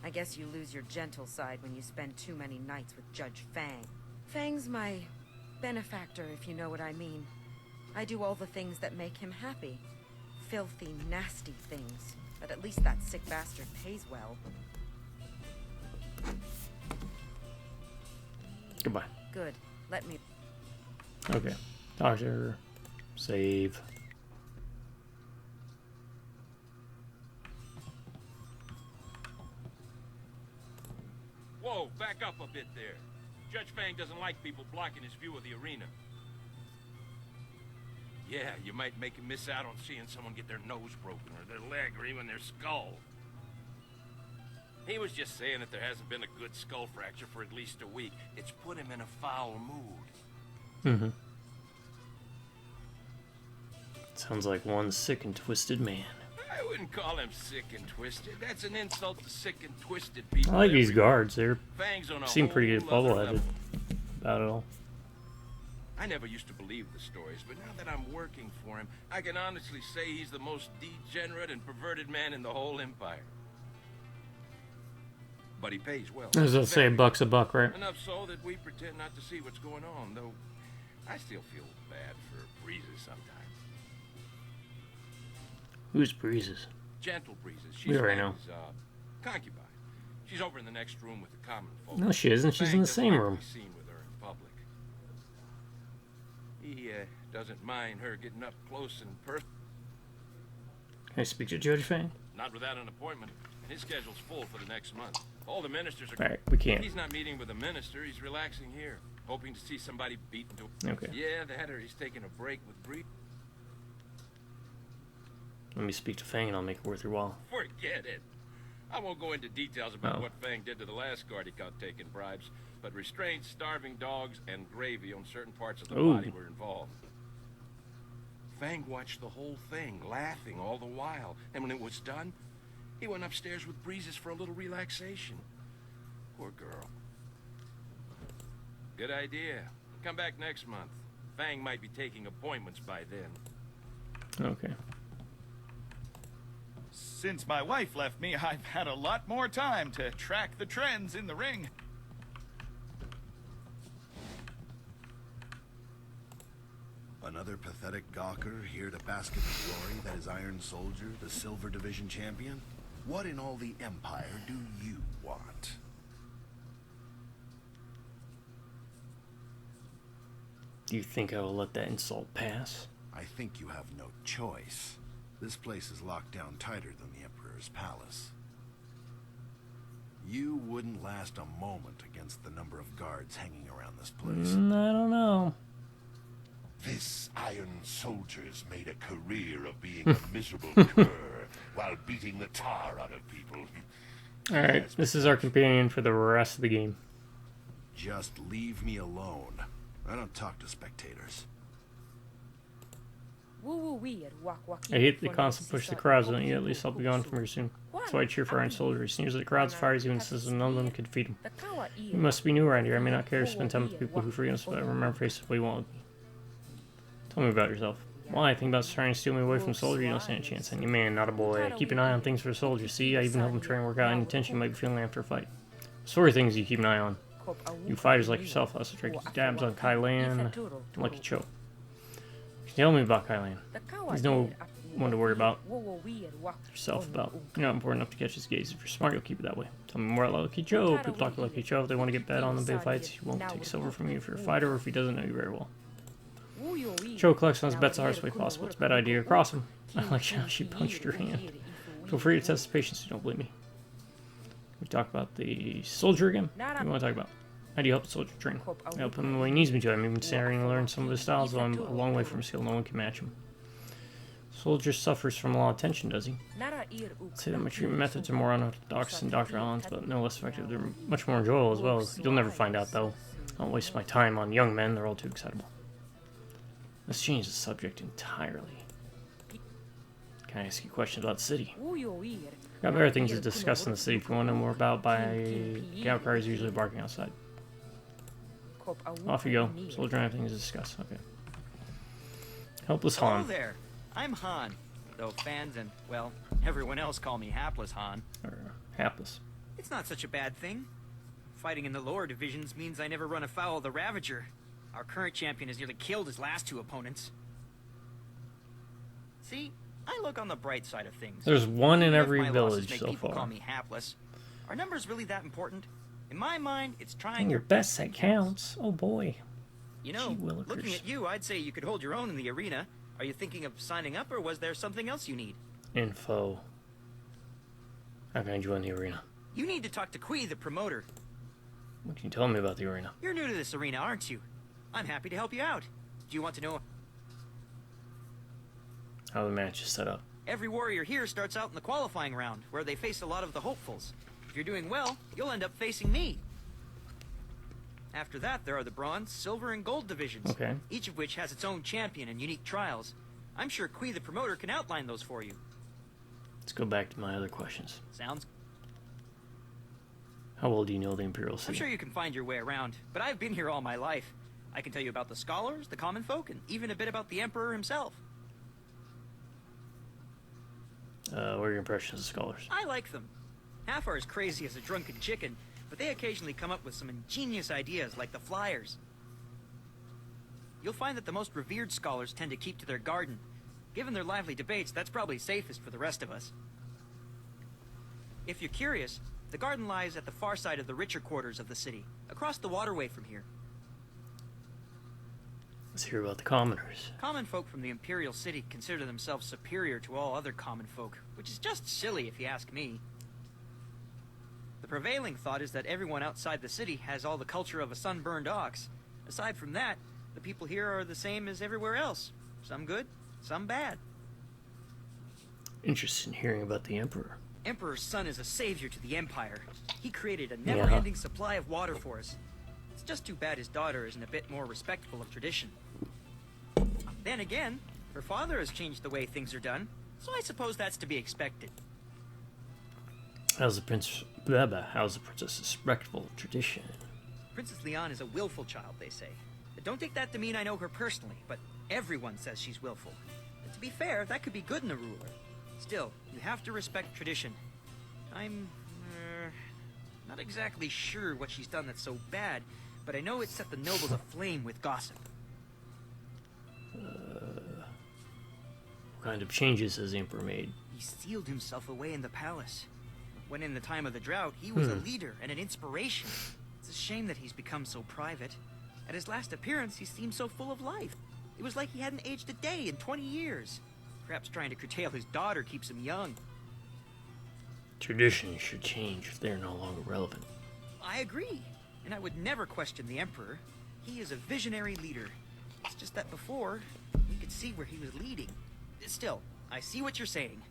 I guess you lose your gentle side when you spend too many nights with Judge Fang. Fang's my benefactor, if you know what I mean. I do all the things that make him happy. Filthy, nasty things. But at least that sick bastard pays well. Goodbye. Good. Let me... Okay. Talk to her. Save. Whoa, back up a bit there. Judge Fang doesn't like people blocking his view of the arena. Yeah, you might make him miss out on seeing someone get their nose broken or their leg or even their skull. He was just saying that there hasn't been a good skull fracture for at least a week. It's put him in a foul mood. Mm-hmm. Sounds like one sick and twisted man. I wouldn't call him sick and twisted. That's an insult to sick and twisted people. I like these everywhere. guards. They Fang's on a seem pretty good whole other bubble-headed level. about it all. I never used to believe the stories, but now that I'm working for him, I can honestly say he's the most degenerate and perverted man in the whole empire. But he pays well. As they'll say, buck's a buck, right? Enough so that we pretend not to see what's going on, though I still feel bad for Breezes sometimes. Who's Breezes? Gentle Breezes. We already know. Fang's, concubine. She's over in the next room with the common folk. No, she isn't. She's in the Fang same doesn't like room. to be seen with her in public. He doesn't mind her getting up close and personal. Can I speak to Jody Fang? Not without an appointment. His schedule's full for the next month. All the ministers are... Alright, we can't. He's not meeting with a minister. He's relaxing here. Hoping to see somebody beaten to... Okay. Yeah, that or he's taking a break with Bree. Let me speak to Fang and I'll make it worth your while. Forget it. I won't go into details about what Fang did to the last guard he caught taking bribes, but restraints, starving dogs, and gravy on certain parts of the body were involved. Fang watched the whole thing, laughing all the while, and when it was done, he went upstairs with Breezes for a little relaxation. Poor girl. Good idea. Come back next month. Fang might be taking appointments by then. Okay. Since my wife left me, I've had a lot more time to track the trends in the ring. Another pathetic gawker here to bask in the glory that is Iron Soldier, the Silver Division champion? What in all the Empire do you want? Do you think I will let that insult pass? I think you have no choice. This place is locked down tighter than the Emperor's palace. You wouldn't last a moment against the number of guards hanging around this place. I don't know. This Iron Soldier's made a career of being a miserable cur while beating the tar out of people. Alright, this is our companion for the rest of the game. Just leave me alone. I don't talk to spectators. I hate the constant push the crowds, don't you? At least I'll be gone from here soon. That's why I cheer for Iron Soldier. He sneers at the crowds, fires you, and says none of them could defeat him. You must be new around here. I may not care to spend time with people who forget us, but I remember faces what you want with me. Tell me about yourself. Well, I think about trying to steal me away from Soldier. You don't stand a chance. And you man, not a boy. I keep an eye on things for Soldier. See, I even help him try and work out any tension you might be feeling after a fight. Sort of things you keep an eye on. You fighters like yourself also try to keep tabs on Kai Lan and Lucky Cho. Tell me about Kai Lan. He's no one to worry about yourself about. You're not important enough to catch his gaze. If you're smart, you'll keep it that way. Tell me more about Lucky Cho. People talk to Lucky Cho if they want to get bet on the big fights. He won't take silver from you if you're a fighter or if he doesn't know you very well. Cho collects on his bets the hardest way possible. It's a bad idea. Cross him. I like how she punched her hand. Feel free to test the patience if you don't believe me. We talk about the soldier again. What do you want to talk about? How do you help the soldier train? I help him the way he needs me to. I'm even starting to learn some of his styles, though I'm a long way from a skill no one can match him. Soldier suffers from a lot of tension, does he? I'd say that my treatment methods are more unorthodox than Dr. Allen's, but no less effective. They're much more enjoyable as well. You'll never find out, though. I don't waste my time on young men. They're all too excitable. Let's change the subject entirely. Can I ask you questions about the city? Got better things to discuss in the city if you want to know more about. By Galcar is usually barking outside. Off you go. Soldier and I have things to discuss. Okay. Helpless Han. Hello there. I'm Han. Though fans and, well, everyone else call me Hapless Han. Or Hapless. It's not such a bad thing. Fighting in the lower divisions means I never run afoul of the Ravager. Our current champion has nearly killed his last two opponents. See, I look on the bright side of things. There's one in every village make so people far. Call me hapless. Are numbers really that important? In my mind, it's trying Your best that counts. Oh boy. You know, looking at you, I'd say you could hold your own in the arena. Are you thinking of signing up, or was there something else you need? Info. How can I join the arena? You need to talk to Kui, the promoter. What can you tell me about the arena? You're new to this arena, aren't you? I'm happy to help you out. Do you want to know? How the match is set up. Every warrior here starts out in the qualifying round, where they face a lot of the hopefuls. If you're doing well, you'll end up facing me. After that, there are the bronze, silver, and gold divisions. Okay. Each of which has its own champion and unique trials. I'm sure Kui, the promoter, can outline those for you. Let's go back to my other questions. Sounds. How well do you know the Imperial City? I'm sure you can find your way around, but I've been here all my life. I can tell you about the scholars, the common folk, and even a bit about the Emperor himself. What are your impressions of scholars? I like them. Half are as crazy as a drunken chicken, but they occasionally come up with some ingenious ideas like the flyers. You'll find that the most revered scholars tend to keep to their garden. Given their lively debates, that's probably safest for the rest of us. If you're curious, the garden lies at the far side of the richer quarters of the city, across the waterway from here. Let's hear about the commoners. Common folk from the Imperial City consider themselves superior to all other common folk, which is just silly if you ask me. The prevailing thought is that everyone outside the city has all the culture of a sunburned ox. Aside from that, the people here are the same as everywhere else. Some good, some bad. Interested in hearing about the Emperor. Emperor's son is a savior to the Empire. He created a never-ending supply of water for us. It's just too bad his daughter isn't a bit more respectful of tradition. Then again, her father has changed the way things are done, so I suppose that's to be expected. How's the princess respectful of tradition? Princess Leon is a willful child, they say. Don't take that to mean I know her personally, but everyone says she's willful. And to be fair, that could be good in a ruler. Still, you have to respect tradition. I'm not exactly sure what she's done that's so bad, but I know it set the nobles aflame with gossip. What kind of changes has the Emperor made? He sealed himself away in the palace. When in the time of the drought, he was a leader and an inspiration. It's a shame that he's become so private. At his last appearance, he seemed so full of life. It was like he hadn't aged a day in 20 years. Perhaps trying to curtail his daughter keeps him young. Traditions should change if they're no longer relevant. I agree, and I would never question the Emperor. He is a visionary leader. It's just that before, you could see where he was leading. Still, I see what you're saying.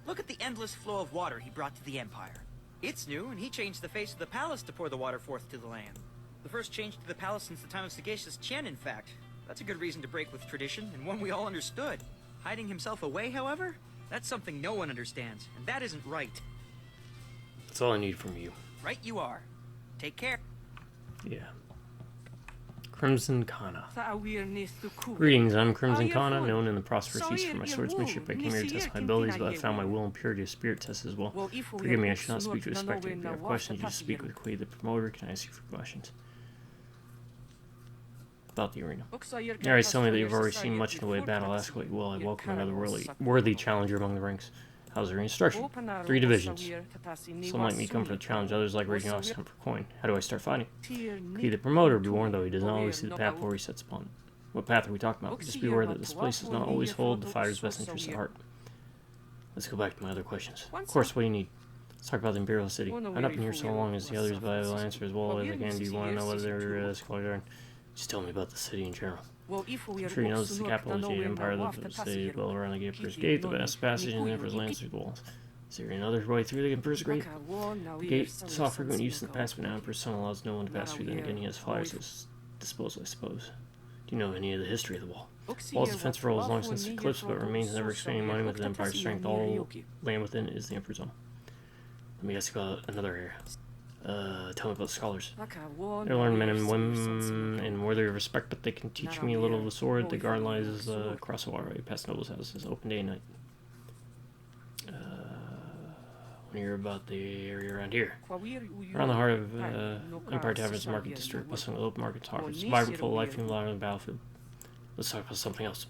Look at the endless flow of water he brought to the Empire. It's new, and he changed the face of the palace to pour the water forth to the land. The first change to the palace since the time of sagacious Chen, in fact. That's a good reason to break with tradition, and one we all understood. Hiding himself away, however? That's something no one understands, and that isn't right. That's all I need from you. Right you are. Take care. Yeah. Crimson Kana. Greetings, I'm Crimson Kana, known in the prosperous East for my swordsmanship. I came here to test my abilities, but I found my will and purity of spirit test as well. Forgive me, I should not speak to a spectator. If you have questions, you just speak with Quay the promoter. Can I ask you for questions? About the arena. Alright, tell me that you've already seen much in the way of battle. Ask what you will. I welcome another worthy challenger among the ranks. How's the arena structured? 3 divisions. Some like me come for the challenge, others like raging off come for coin. How do I start fighting? Quay the promoter, be warned though, he doesn't always see the path before he sets upon it. What path are we talking about? Just be aware that this place does not always hold the fighter's best interests at heart. Let's go back to my other questions. Of course, what do you need? Let's talk about the Imperial City. I've not been here so long as the others, but I will answer as well as I can. Do you want to know whether this Scholar Just tell me about the city in general. I'm sure you know this is the capital of the Jade Empire, the city built around the Emperor's Gate, the vast passage, and the Emperor's lands through the walls. Is there another way through the Emperor's Gate? The gate saw frequent use in the past, but now Emperor's son allows no one to pass through. Then again, he has flyers to dispose, I suppose. Do you know any of the history of the wall? The wall's defense for has long since eclipsed, but remains an ever-expanding monument to the Empire's strength. All land within is the Emperor's own. Let me ask you about another area. Tell me about the scholars. They learn men and women and worthy of respect, but they can teach me a little of the sword. The guard lies across the waterway past nobles' houses, open day and night. Want to hear about the area around here? Around the heart of Empire Tavern's Market District, bustling with open market talk. It's vibrant, full of life, and live on the battlefield. Let's talk about something else.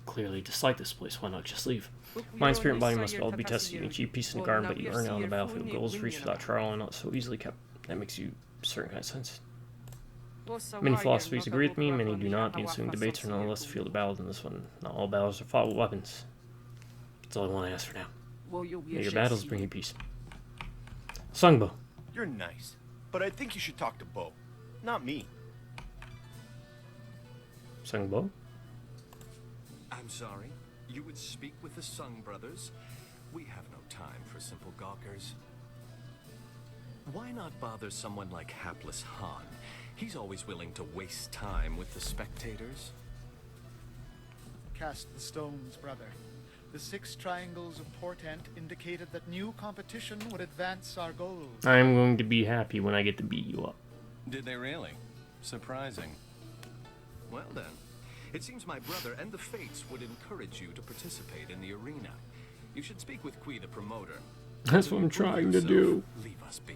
Clearly dislike this place, why not just leave? Mind, spirit, and body must all be tested. You can achieve peace in the garden, but you earn it on the battlefield. Goals reached without trial and not so easily kept. That makes you a certain kind of sense. Many philosophies agree with me, many do not. The ensuing debates are none less a field of battle than this one. Not all battles are fought with weapons. That's all I want to ask for now. May your battles bring you peace. Sungbo. You're nice, but I think you should talk to Bo, not me. Sungbo? I'm sorry. You would speak with the Sung brothers? We have no time for simple gawkers. Why not bother someone like hapless Han? He's always willing to waste time with the spectators. Cast the stones, brother. The 6 triangles of portent indicated that new competition would advance our goals. I'm going to be happy when I get to beat you up. Did they really? Surprising. Well then, it seems my brother and the Fates would encourage you to participate in the arena. You should speak with Quay the promoter. That's what I'm trying to do. Leave us be.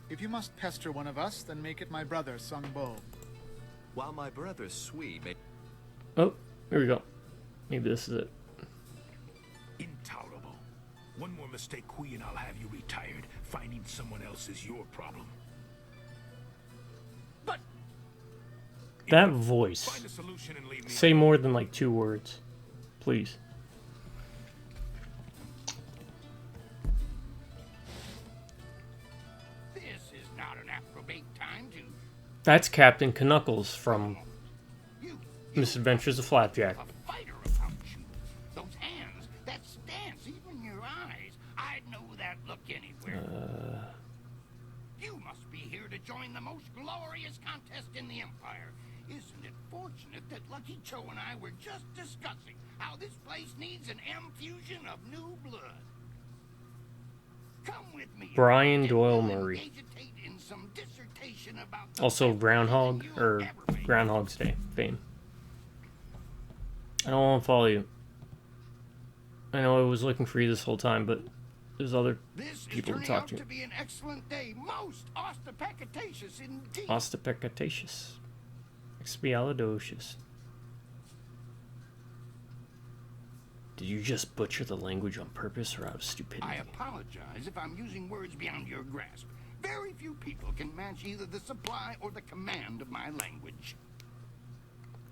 If you must pester one of us, then make it my brother, Sung Bo. While my brother Sui may... Oh, here we go. Maybe this is it. Intolerable. One more mistake, Kui, and I'll have you retired. Finding someone else is your problem. But that voice. Find a solution and leave me. Say more than like 2 words, please. this is not an appropriate time to... That's Captain Knuckles from Misadventures of Flapjack. A fighter about you. Those hands, that stance, even your eyes. I'd know that look anywhere. You must be here to join the most glorious contest in the Empire. Isn't it fortunate that Lucky Cho and I were just discussing how this place needs an M-fusion of new blood? Come with me. Brian Doyle Murray. In some dissertation about Also Groundhog, or Groundhog's Day fame. I don't want to follow you. I know I was looking for you this whole time, but there's other people to talk to. This is turning out to be an excellent day. Most ostentatious indeed. Ostentatious. Expialidocious. Did you just butcher the language on purpose or out of stupidity? I apologize if I'm using words beyond your grasp. Very few people can match either the supply or the command of my language.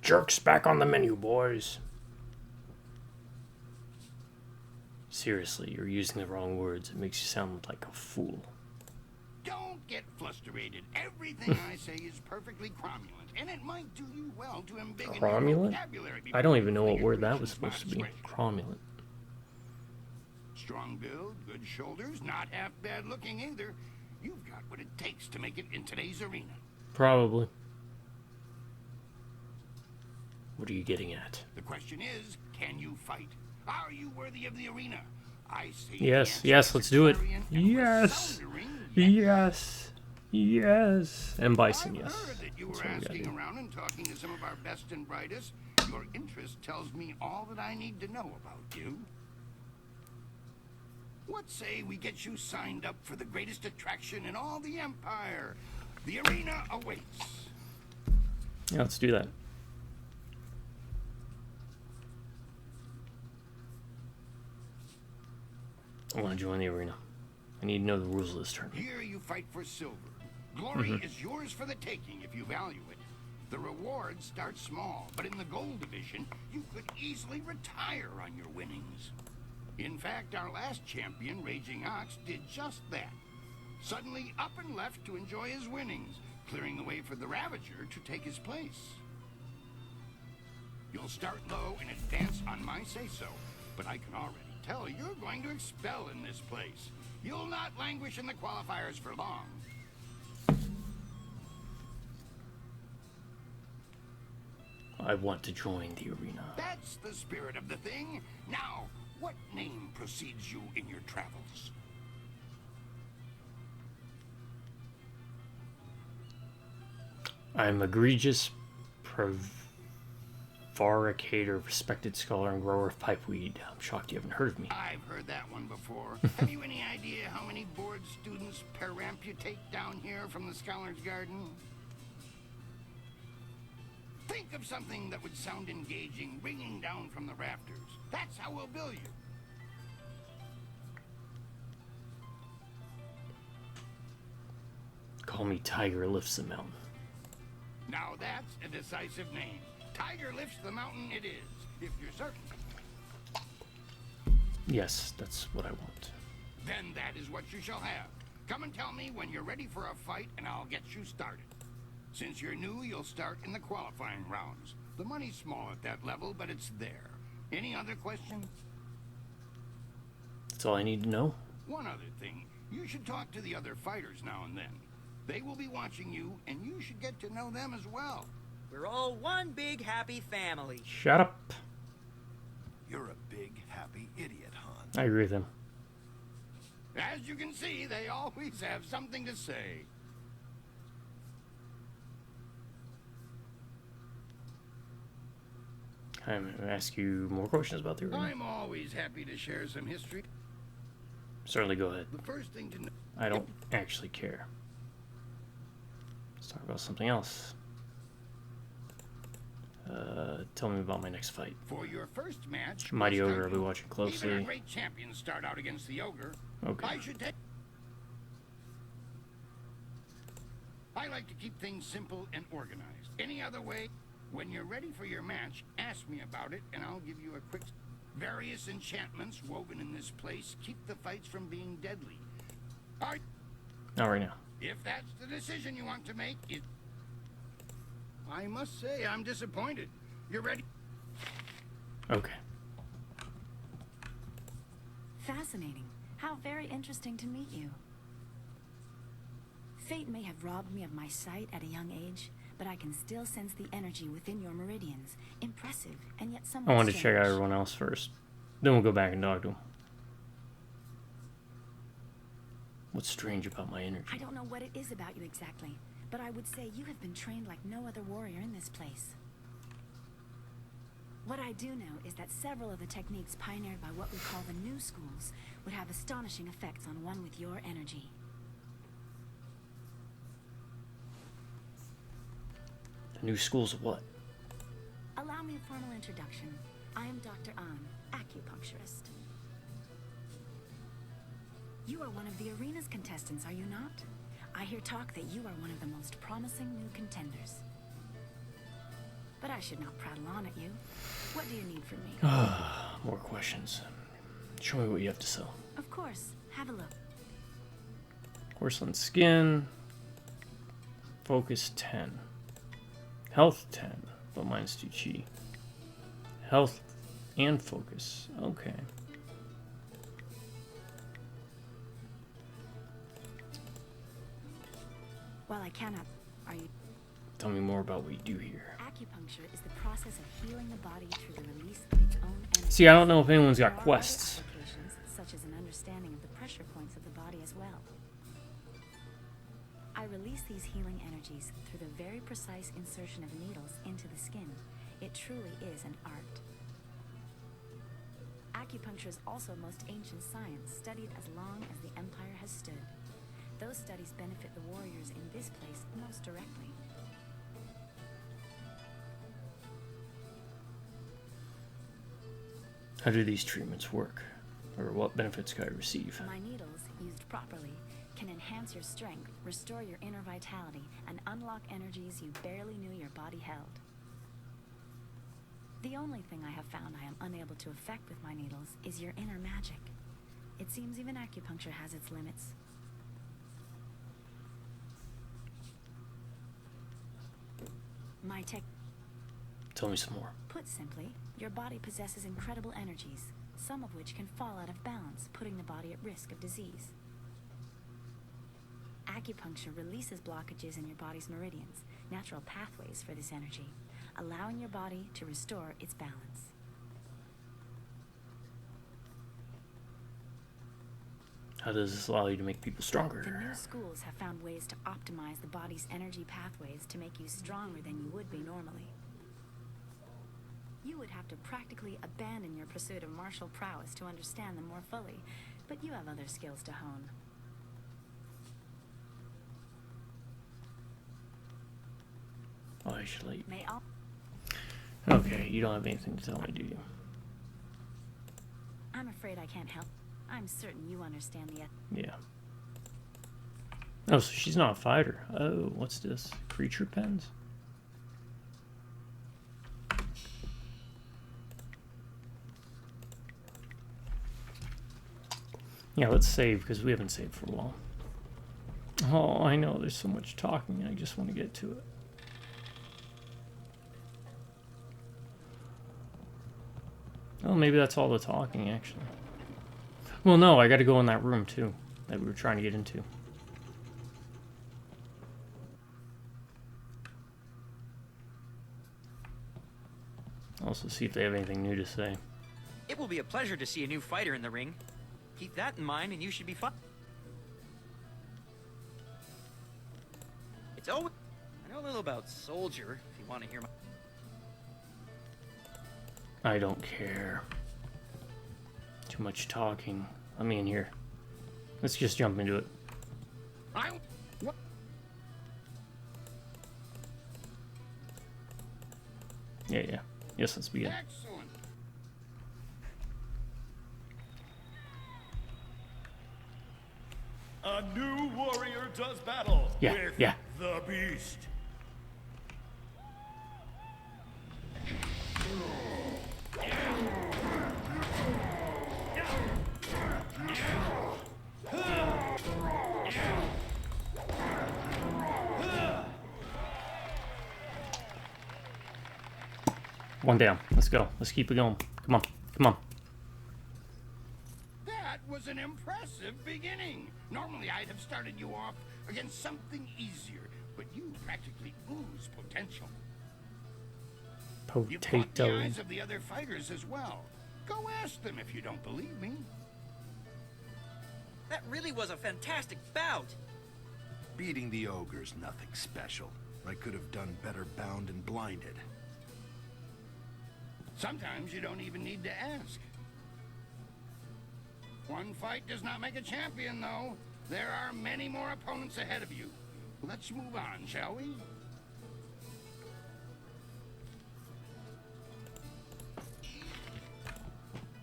Jerks back on the menu, boys. Seriously, you're using the wrong words. It makes you sound like a fool. Don't get frustrated. Everything I say is perfectly cromulent, and it might do you well to embiggen your Cromulent? vocabulary. I don't even know what word that was supposed to be. Cromulent. Strong build, good shoulders, not half bad looking either. You've got what it takes to make it in today's arena. Probably. What are you getting at? The question is, can you fight? Are you worthy of the arena? I say yes, yes, let's do it. Yes, yes, yes. And Bison, yes. Heard that you were asking around and talking to some of our best and brightest. Your interest tells me all that I need to know about you. What say we get you signed up for the greatest attraction in all the Empire? The arena awaits. Yeah, let's do that. I want to join the arena. I need to know the rules of this tournament. Here you fight for silver. Glory is yours for the taking if you value it. The rewards start small, but in the gold division, you could easily retire on your winnings. In fact, our last champion, Raging Ox, did just that. Suddenly up and left to enjoy his winnings, clearing the way for the Ravager to take his place. You'll start low and advance on my say-so, but I can already tell you're going to expel in this place. You'll not languish in the qualifiers for long. I want to join the arena. That's the spirit of the thing. Now, what name precedes you in your travels? I'm egregious prevaricator, respected scholar, and grower of pipeweed. I'm shocked you haven't heard of me. I've heard that one before. Have you any idea how many board students peramputate down here from the Scholar's Garden? Think of something that would sound engaging, ringing down from the rafters. That's how we'll bill you. Call me Tiger Lifts the Mountain. Now that's a decisive name. Tiger Lifts the Mountain it is, if you're certain. Yes, that's what I want. Then that is what you shall have. Come and tell me when you're ready for a fight and I'll get you started. Since you're new, you'll start in the qualifying rounds. The money's small at that level, but it's there. Any other questions? That's all I need to know. One other thing. You should talk to the other fighters now and then. They will be watching you, and you should get to know them as well. We're all one big happy family. Shut up. You're a big happy idiot, Han. I agree with him. As you can see, they always have something to say. I'm going to ask you more questions about the arena. I'm always happy to share some history. Certainly, go ahead. The first thing to know... I don't actually care. Let's talk about something else. Tell me about my next fight. For your first match, Mighty Ogre, I'll be watching even closely. our great champions start out against the ogre. Okay. I like to keep things simple and organized. Any other way? When you're ready for your match, ask me about it, and I'll give you a quick... Various enchantments woven in this place keep the fights from being deadly. Not right now. If that's the decision you want to make, I must say, I'm disappointed. You're ready? Okay. Fascinating. How very interesting to meet you. Fate may have robbed me of my sight at a young age, but I can still sense the energy within your meridians. Impressive, and yet somewhat I wanted to strange. check out everyone else first. Then we'll go back and talk to him. What's strange about my energy? I don't know what it is about you exactly, but I would say you have been trained like no other warrior in this place. What I do know is that several of the techniques pioneered by what we call the new schools would have astonishing effects on one with your energy. The new schools of what? Allow me a formal introduction. I am Dr. An, acupuncturist. You are one of the arena's contestants, are you not? I hear talk that you are one of the most promising new contenders. But I should not prattle on at you. What do you need from me? More questions. Show me what you have to sell. Of course. Have a look. Porcelain skin. Focus 10. Health 10. But mine's too chi. Health and focus. Okay. While I cannot... Are you... Tell me more about what you do here. Acupuncture is the process of healing the body through the release of its own energy. See, I don't know if anyone's got There are quests. other applications, such as an understanding of the pressure points of the body as well. I release these healing energies through the very precise insertion of needles into the skin. It truly is an art. Acupuncture is also most ancient science, studied as long as the Empire has stood. Those studies benefit the warriors in this place most directly. How do these treatments work? Or what benefits can I receive? My needles, used properly, can enhance your strength, restore your inner vitality, and unlock energies you barely knew your body held. The only thing I have found I am unable to affect with my needles is your inner magic. It seems even acupuncture has its limits. My tech... Tell me some more. Put simply, your body possesses incredible energies, some of which can fall out of balance, putting the body at risk of disease. Acupuncture releases blockages in your body's meridians, natural pathways for this energy, allowing your body to restore its balance. How does this allow you to make people stronger? The new schools have found ways to optimize the body's energy pathways to make you stronger than you would be normally. You would have to practically abandon your pursuit of martial prowess to understand them more fully, but you have other skills to hone. Oh, I should let you. May all... Okay, you don't have anything to tell me, do you? I'm afraid I can't help. I'm certain you understand the... Yeah. Oh, so she's not a fighter. Oh, what's this? Creature pens? Yeah, let's save, because we haven't saved for a while. Oh, I know, there's so much talking, and I just want to get to it. Oh, maybe that's all the talking, actually. Well, no, I gotta go in that room, too, that we were trying to get into. Also, see if they have anything new to say. It will be a pleasure to see a new fighter in the ring. Keep that in mind and you should be fine. It's always... I know a little about Soldier, if you want to hear my... I don't care. Too much talking. Let me in here. Let's just jump into it. What? Yeah. Yes, let's begin. Excellent. A new warrior does battle with the beast. One down. Let's go. Let's keep it going. Come on. Come on. That was an impressive beginning. Normally I'd have started you off against something easier, but you practically ooze potential. You caught the eyes of the other fighters as well. Go ask them if you don't believe me. That really was a fantastic bout. Beating the ogre's nothing special. I could have done better bound and blinded. Sometimes you don't even need to ask. One fight does not make a champion, though. There are many more opponents ahead of you. Let's move on, shall we?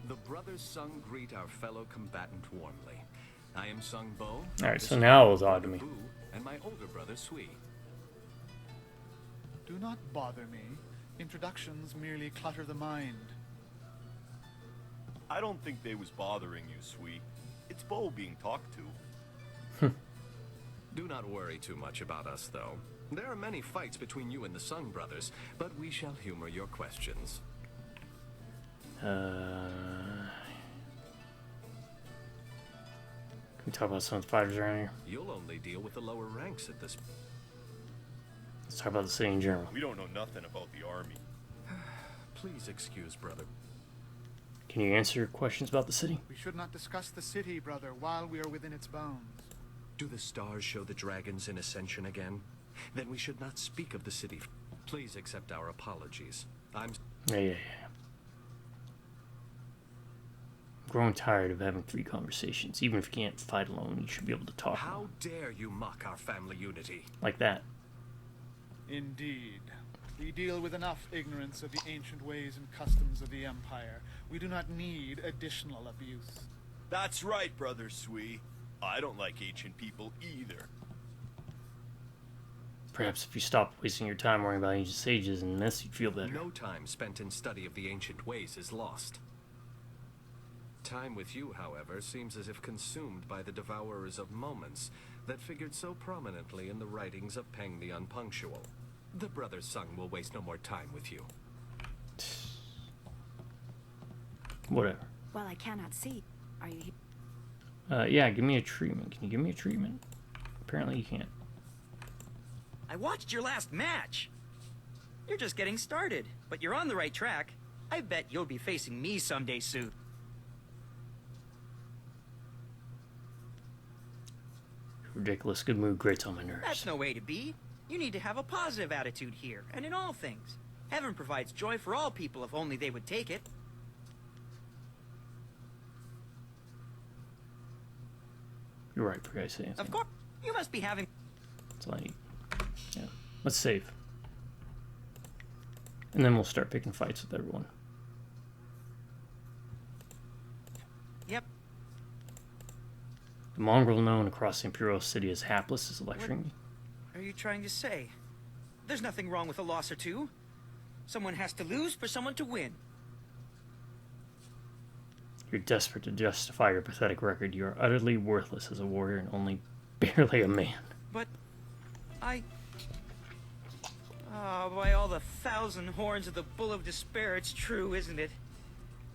The brothers Sung greet our fellow combatant warmly. I am Sung Bo. Alright, so now it was odd to me. And my older brother Sui. Do not bother me. Introductions merely clutter the mind. I don't think they was bothering you, Sui. It's Bo being talked to. Do not worry too much about us, though. There are many fights between you and the Sung brothers, but we shall humor your questions. Can we talk about some of the fighters around here? You'll only deal with the lower ranks at this. Let's talk about the city in general. We don't know nothing about the army. Please excuse, brother. Can you answer questions about the city? We should not discuss the city, brother, while we are within its bounds. Do the stars show the dragons in ascension again? Then we should not speak of the city. Please accept our apologies. I'm growing tired of having 3 conversations. Even if you can't fight alone, you should be able to talk. How dare you mock our family unity? Like that. Indeed. We deal with enough ignorance of the ancient ways and customs of the Empire. We do not need additional abuse. That's right, Brother Sui. I don't like ancient people either. Perhaps if you stopped wasting your time worrying about ancient sages and this, you'd feel better. No time spent in study of the ancient ways is lost. Time with you, however, seems as if consumed by the devourers of moments that figured so prominently in the writings of Peng the Unpunctual. The brothers Sung will waste no more time with you. Whatever. Well, I cannot see. Are you here? Yeah, give me a treatment. Can you give me a treatment? Apparently you can't. I watched your last match. You're just getting started, but you're on the right track. I bet you'll be facing me someday soon. Ridiculous. Good mood grates on my nerves. That's no way to be. You need to have a positive attitude here, and in all things. Heaven provides joy for all people if only they would take it. You're right, for guys saying. Of course, you must be having... That's all I need. Yeah. Let's save. And then we'll start picking fights with everyone. Yep. The mongrel known across the Imperial City as Hapless is lecturing me. What are you trying to say? There's nothing wrong with a loss or two. Someone has to lose for someone to win. You're desperate to justify your pathetic record. You are utterly worthless as a warrior and only barely a man. But I... Oh, by all the 1,000 horns of the Bull of Despair, it's true, isn't it?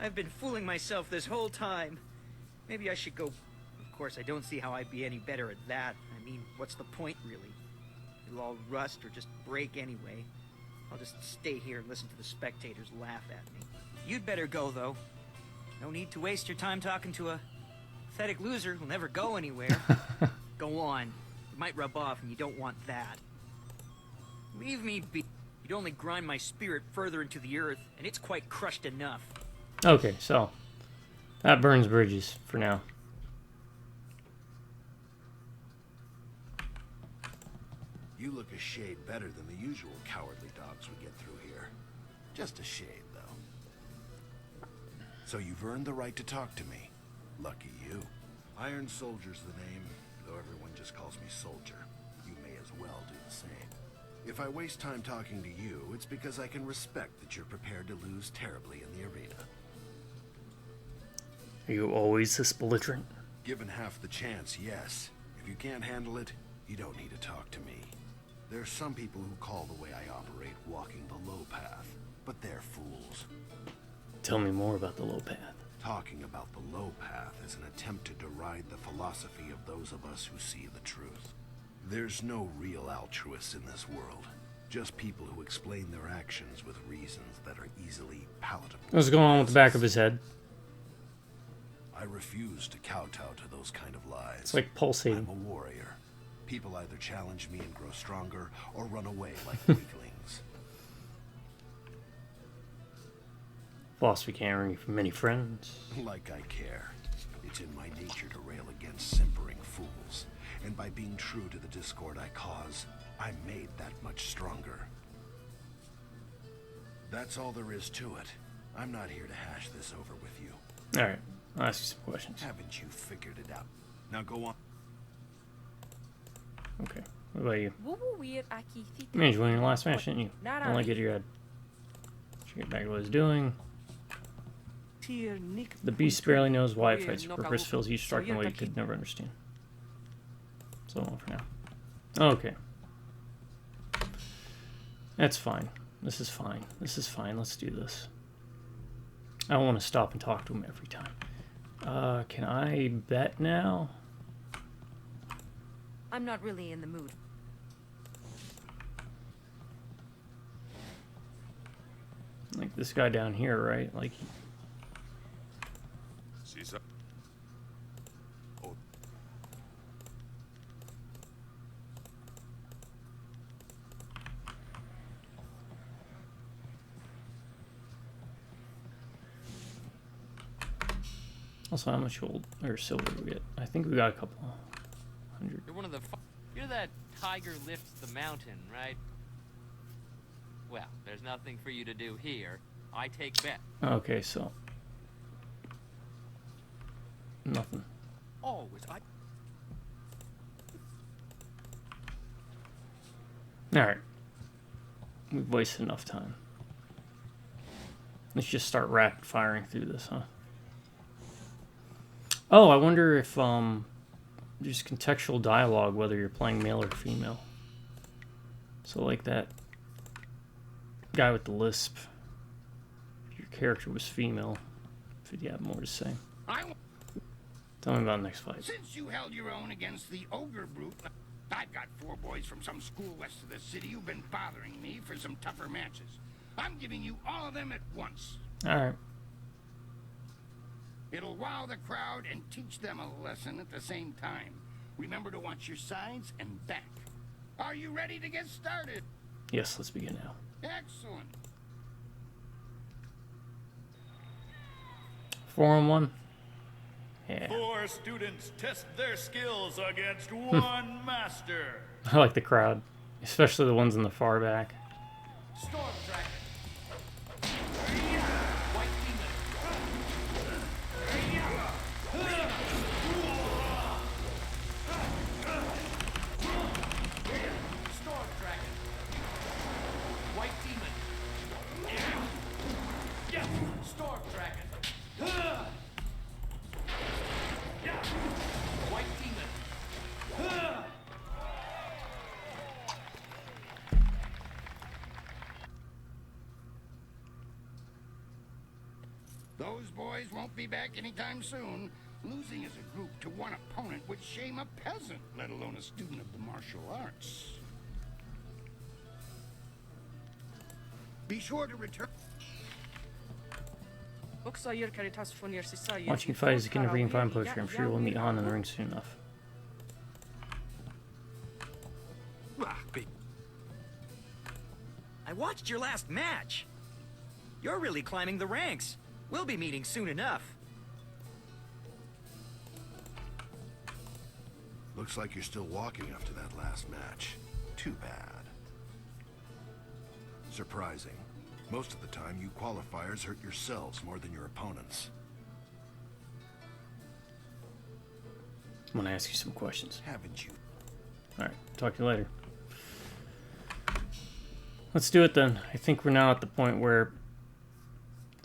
I've been fooling myself this whole time. Maybe I should go... Of course, I don't see how I'd be any better at that. I mean, what's the point, really? It'll all rust or just break anyway. I'll just stay here and listen to the spectators laugh at me. You'd better go, though. No need to waste your time talking to a pathetic loser who'll never go anywhere. Go on. It might rub off, and you don't want that. Leave me be. You'd only grind my spirit further into the earth, and it's quite crushed enough. Okay, so that burns bridges for now. You look a shade better than the usual cowardly dogs we get through here. Just a shade, though. So you've earned the right to talk to me. Lucky you. Iron Soldier's the name, though everyone just calls me Soldier. You may as well do the same. If I waste time talking to you, it's because I can respect that you're prepared to lose terribly in the arena. Are you always this belligerent? Given half the chance, yes. If you can't handle it, you don't need to talk to me. There's some people who call the way I operate walking the low path, but they're fools. Tell me more about the low path. Talking about the low path is an attempt to deride the philosophy of those of us who see the truth. There's no real altruists in this world. Just people who explain their actions with reasons that are easily palatable. What's going on with the back of his head? I refuse to kowtow to those kind of lies. It's like pulsating. I'm a warrior. People either challenge me and grow stronger, or run away like weaklings. Philosophy can't earn you many friends. Like I care. It's in my nature to rail against simpering fools. And by being true to the discord I cause, I'm made that much stronger. That's all there is to it. I'm not here to hash this over with you. Alright, I'll ask you some questions. Haven't you figured it out? Now go on. Okay, what about you? You managed to win your last match, didn't you? Don't let it get to your head. Should get back to what it's doing. The beast barely knows why it fights. Your purpose fills each strike in a way you could never understand. So long for now. Okay. That's fine. This is fine. This is fine. Let's do this. I don't want to stop and talk to him every time. Can I bet now? I'm not really in the mood. Like this guy down here, right? Like. Also, how much gold or silver do we get? I think we got a couple hundred. You're one of the. You're that tiger lifts the mountain, right? Well, there's nothing for you to do here. I take bet. Okay, so nothing. Always, I. All right, we've wasted enough time. Let's just start rapid firing through this, huh? Oh, I wonder if there's contextual dialogue whether you're playing male or female. So like that guy with the lisp, if your character was female, if you have more to say. Tell me about the next fight. Since you held your own against the ogre brute, I've got 4 boys from some school west of the city who've been bothering me for some tougher matches. I'm giving you all of them at once. All right. It'll wow the crowd and teach them a lesson at the same time. Remember to watch your sides and back. Are you ready to get started? Yes, let's begin now. Excellent. 4-on-1. Yeah. 4 students test their skills against 1 master. I like the crowd, especially the ones in the far back. Storm Dragon. Those boys won't be back anytime soon. Losing as a group to one opponent would shame a peasant, let alone a student of the martial arts. Be sure to return. Watching you fight is akin to reading fine poetry. I'm sure we'll meet Han in the ring soon enough. I watched your last match. You're really climbing the ranks. We'll be meeting soon enough. Looks like you're still walking after that last match. Too bad. Surprising. Most of the time, you qualifiers hurt yourselves more than your opponents. I'm gonna ask you some questions. Haven't you? Alright, talk to you later. Let's do it then. I think we're now at the point where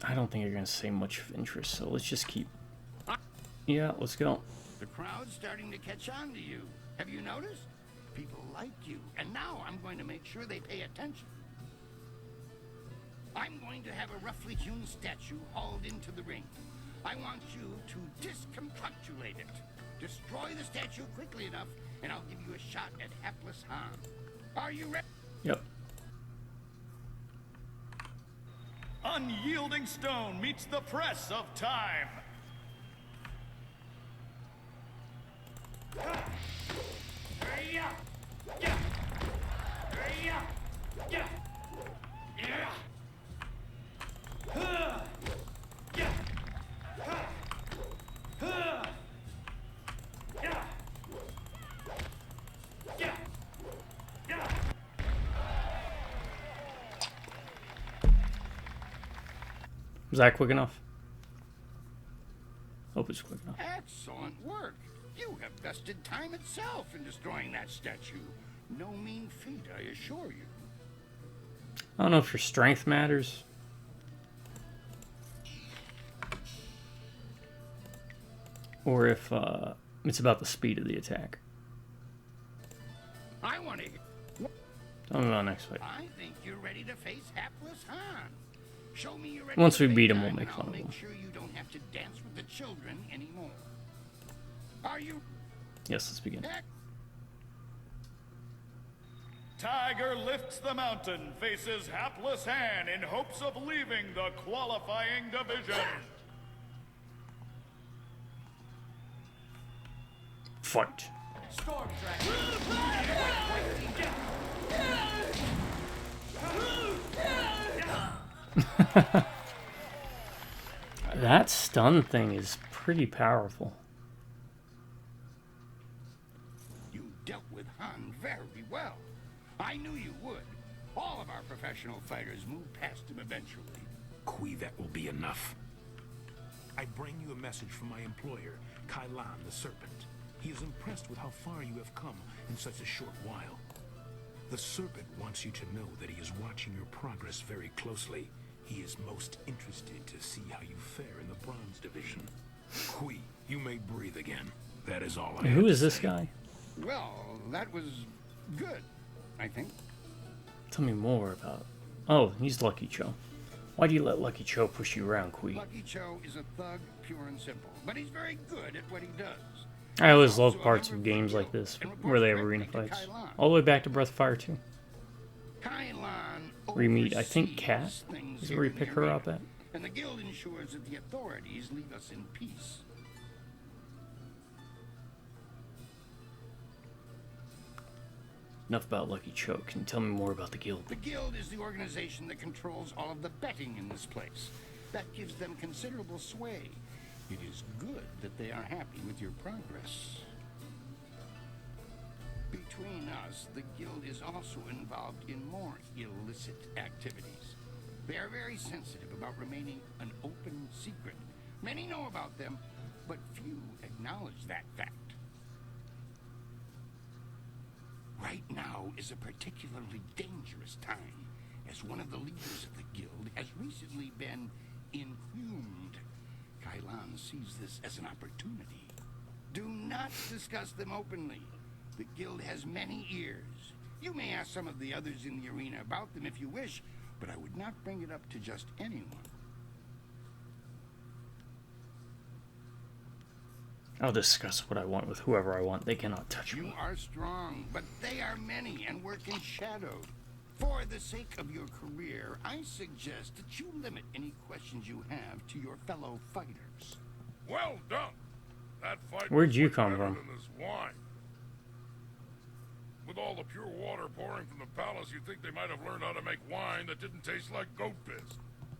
I don't think you're gonna say much of interest, so let's just keep. Yeah, let's go. The crowd's starting to catch on to you. Have you noticed? People like you, and now I'm going to make sure they pay attention. I'm going to have a roughly hewn statue hauled into the ring. I want you to discombobulate it. Destroy the statue quickly enough, and I'll give you a shot at hapless Han. Are you ready? Yep. Unyielding stone meets the press of time. Was that quick enough? Hope it's quick enough. Excellent work. You have vested time itself in destroying that statue. No mean feat, I assure you. I don't know if your strength matters. Or if it's about the speed of the attack. I want to. Tell me about next fight. I think you're ready to face hapless Han. Show me you're ready. Once to we beat face him, we'll Han, make and fun I'll of him. make sure you don't have to dance with the children anymore. Are you? Yes, let's begin. Tiger lifts the mountain, faces hapless Han in hopes of leaving the qualifying division. Fight. Storm That stun thing is pretty powerful. You dealt with Han very well. I knew you would. All of our professional fighters move past him eventually. Kui, that will be enough. I bring you a message from my employer, Kailan the Serpent. He is impressed with how far you have come in such a short while. The Serpent wants you to know that he is watching your progress very closely. He is most interested to see how you fare in the Bronze Division. Kui, you may breathe again. That is all I have Who to is this say. guy? Well, that was good, I think. Tell me more about. Oh, he's Lucky Cho. Why do you let Lucky Cho push you around, Kui? Lucky Cho is a thug, pure and simple, but he's very good at what he does. I always love parts of games like this where they have arena fights. All the way back to Breath of Fire 2. Where you meet, I think, Kat is where you pick her up at. And the guild ensures that the authorities leave us in peace. Enough about Lucky Cho. Can you tell me more about the guild? The guild is the organization that controls all of the betting in this place. That gives them considerable sway. It is good that they are happy with your progress. Between us, the guild is also involved in more illicit activities. They are very sensitive about remaining an open secret. Many know about them, but few acknowledge that fact. Right now is a particularly dangerous time, as one of the leaders of the guild has recently been inhumed. Kailan sees this as an opportunity. Do not discuss them openly. The guild has many ears. You may ask some of the others in the arena about them if you wish, but I would not bring it up to just anyone. I'll discuss what I want with whoever I want. They cannot touch me. You are strong, but they are many and work in shadow. For the sake of your career, I suggest that you limit any questions you have to your fellow fighters. Well done. That fight Where'd was you much come better from? than this wine. With all the pure water pouring from the palace, you'd think they might have learned how to make wine that didn't taste like goat piss.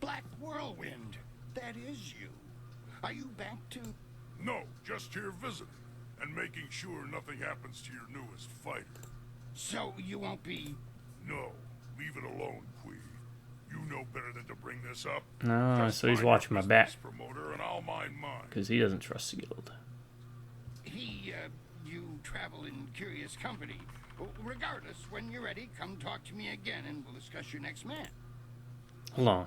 Black Whirlwind, that is you. Are you back to... No, just here visiting, and making sure nothing happens to your newest fighter. So you won't be... No, leave it alone, Kui. You know know better than to bring this up. No, Just so he's mind watching your my back. business, promoter, and I'll mind mine. Because he doesn't trust the guild. You travel in curious company. Regardless, when you're ready, come talk to me again and we'll discuss your next man. Hold on.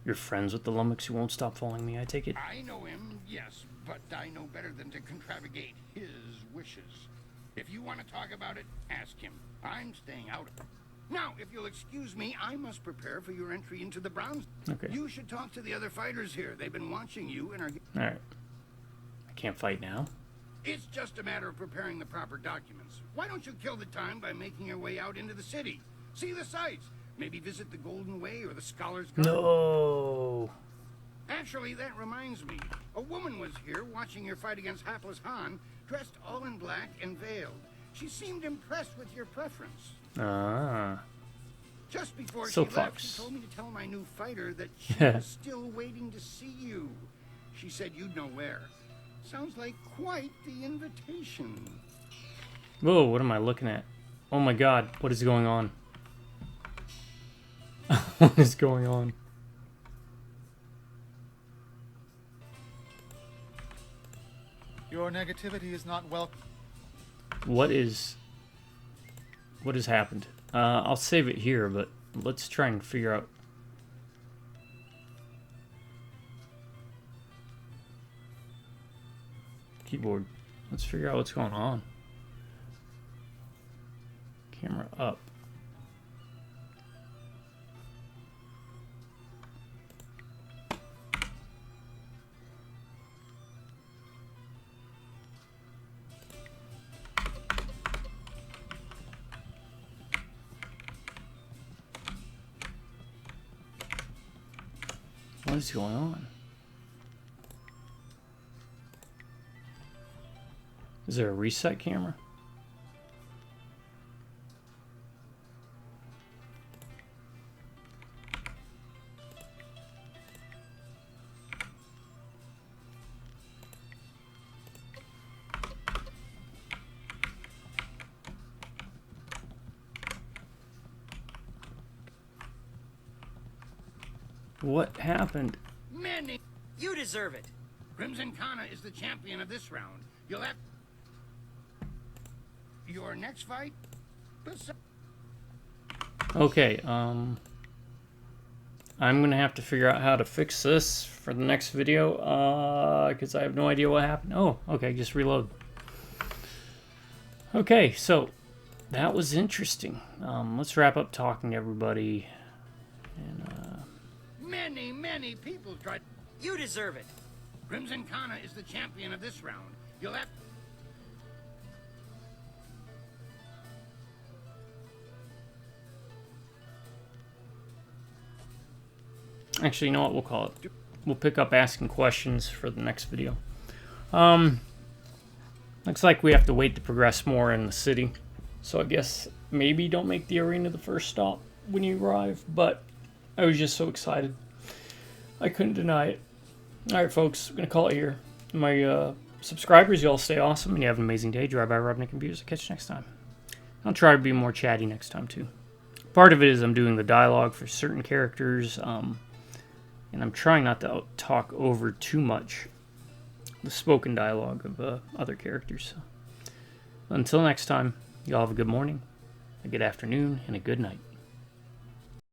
You're friends with the lummox who won't stop following me, I take it? I know him, yes, but I know better than to contravigate his wishes. If you want to talk about it, ask him. I'm staying out of it. Now, if you'll excuse me, I must prepare for your entry into the Browns. Okay. You should talk to the other fighters here. They've been watching you and are... Alright. I can't fight now. It's just a matter of preparing the proper documents. Why don't you kill the time by making your way out into the city? See the sights. Maybe visit the Golden Way or the Scholars Garden. No. Actually, that reminds me. A woman was here watching your fight against Hapless Han, dressed all in black and veiled. She seemed impressed with your preference. Ah. Just before So she left, she Fox. told me to tell my new fighter that she was still waiting to see you. She said you'd know where. Sounds like quite the invitation. Whoa, what am I looking at? Oh my god, what is going on? What is going on? Your negativity is not welcome. What has happened? I'll save it here, but let's try and figure out. Keyboard. Let's figure out what's going on. Camera up. What is going on? Is there a reset camera? What happened? Manny! You deserve it. Crimson Kana is the champion of this round. You'll have... Your next fight? Okay, I'm gonna have to figure out how to fix this for the next video, because I have no idea what happened. Oh, okay, just reload. Okay, so that was interesting. Let's wrap up talking to everybody. And, Many people tried... You deserve it. Crimson Kana is the champion of this round. You'll have... actually, you know what? We'll call it. We'll pick up asking questions for the next video. Looks like we have to wait to progress more in the city. So I guess maybe don't make the arena the first stop when you arrive. But I was just so excited. I couldn't deny it. Alright, folks. I'm going to call it here. My subscribers, you all stay awesome. And you have an amazing day. Drive by Rob Nick Computers. I'll catch you next time. I'll try to be more chatty next time, too. Part of it is I'm doing the dialogue for certain characters. And I'm trying not to talk over too much the spoken dialogue of other characters. So, until next time, y'all have a good morning, a good afternoon, and a good night.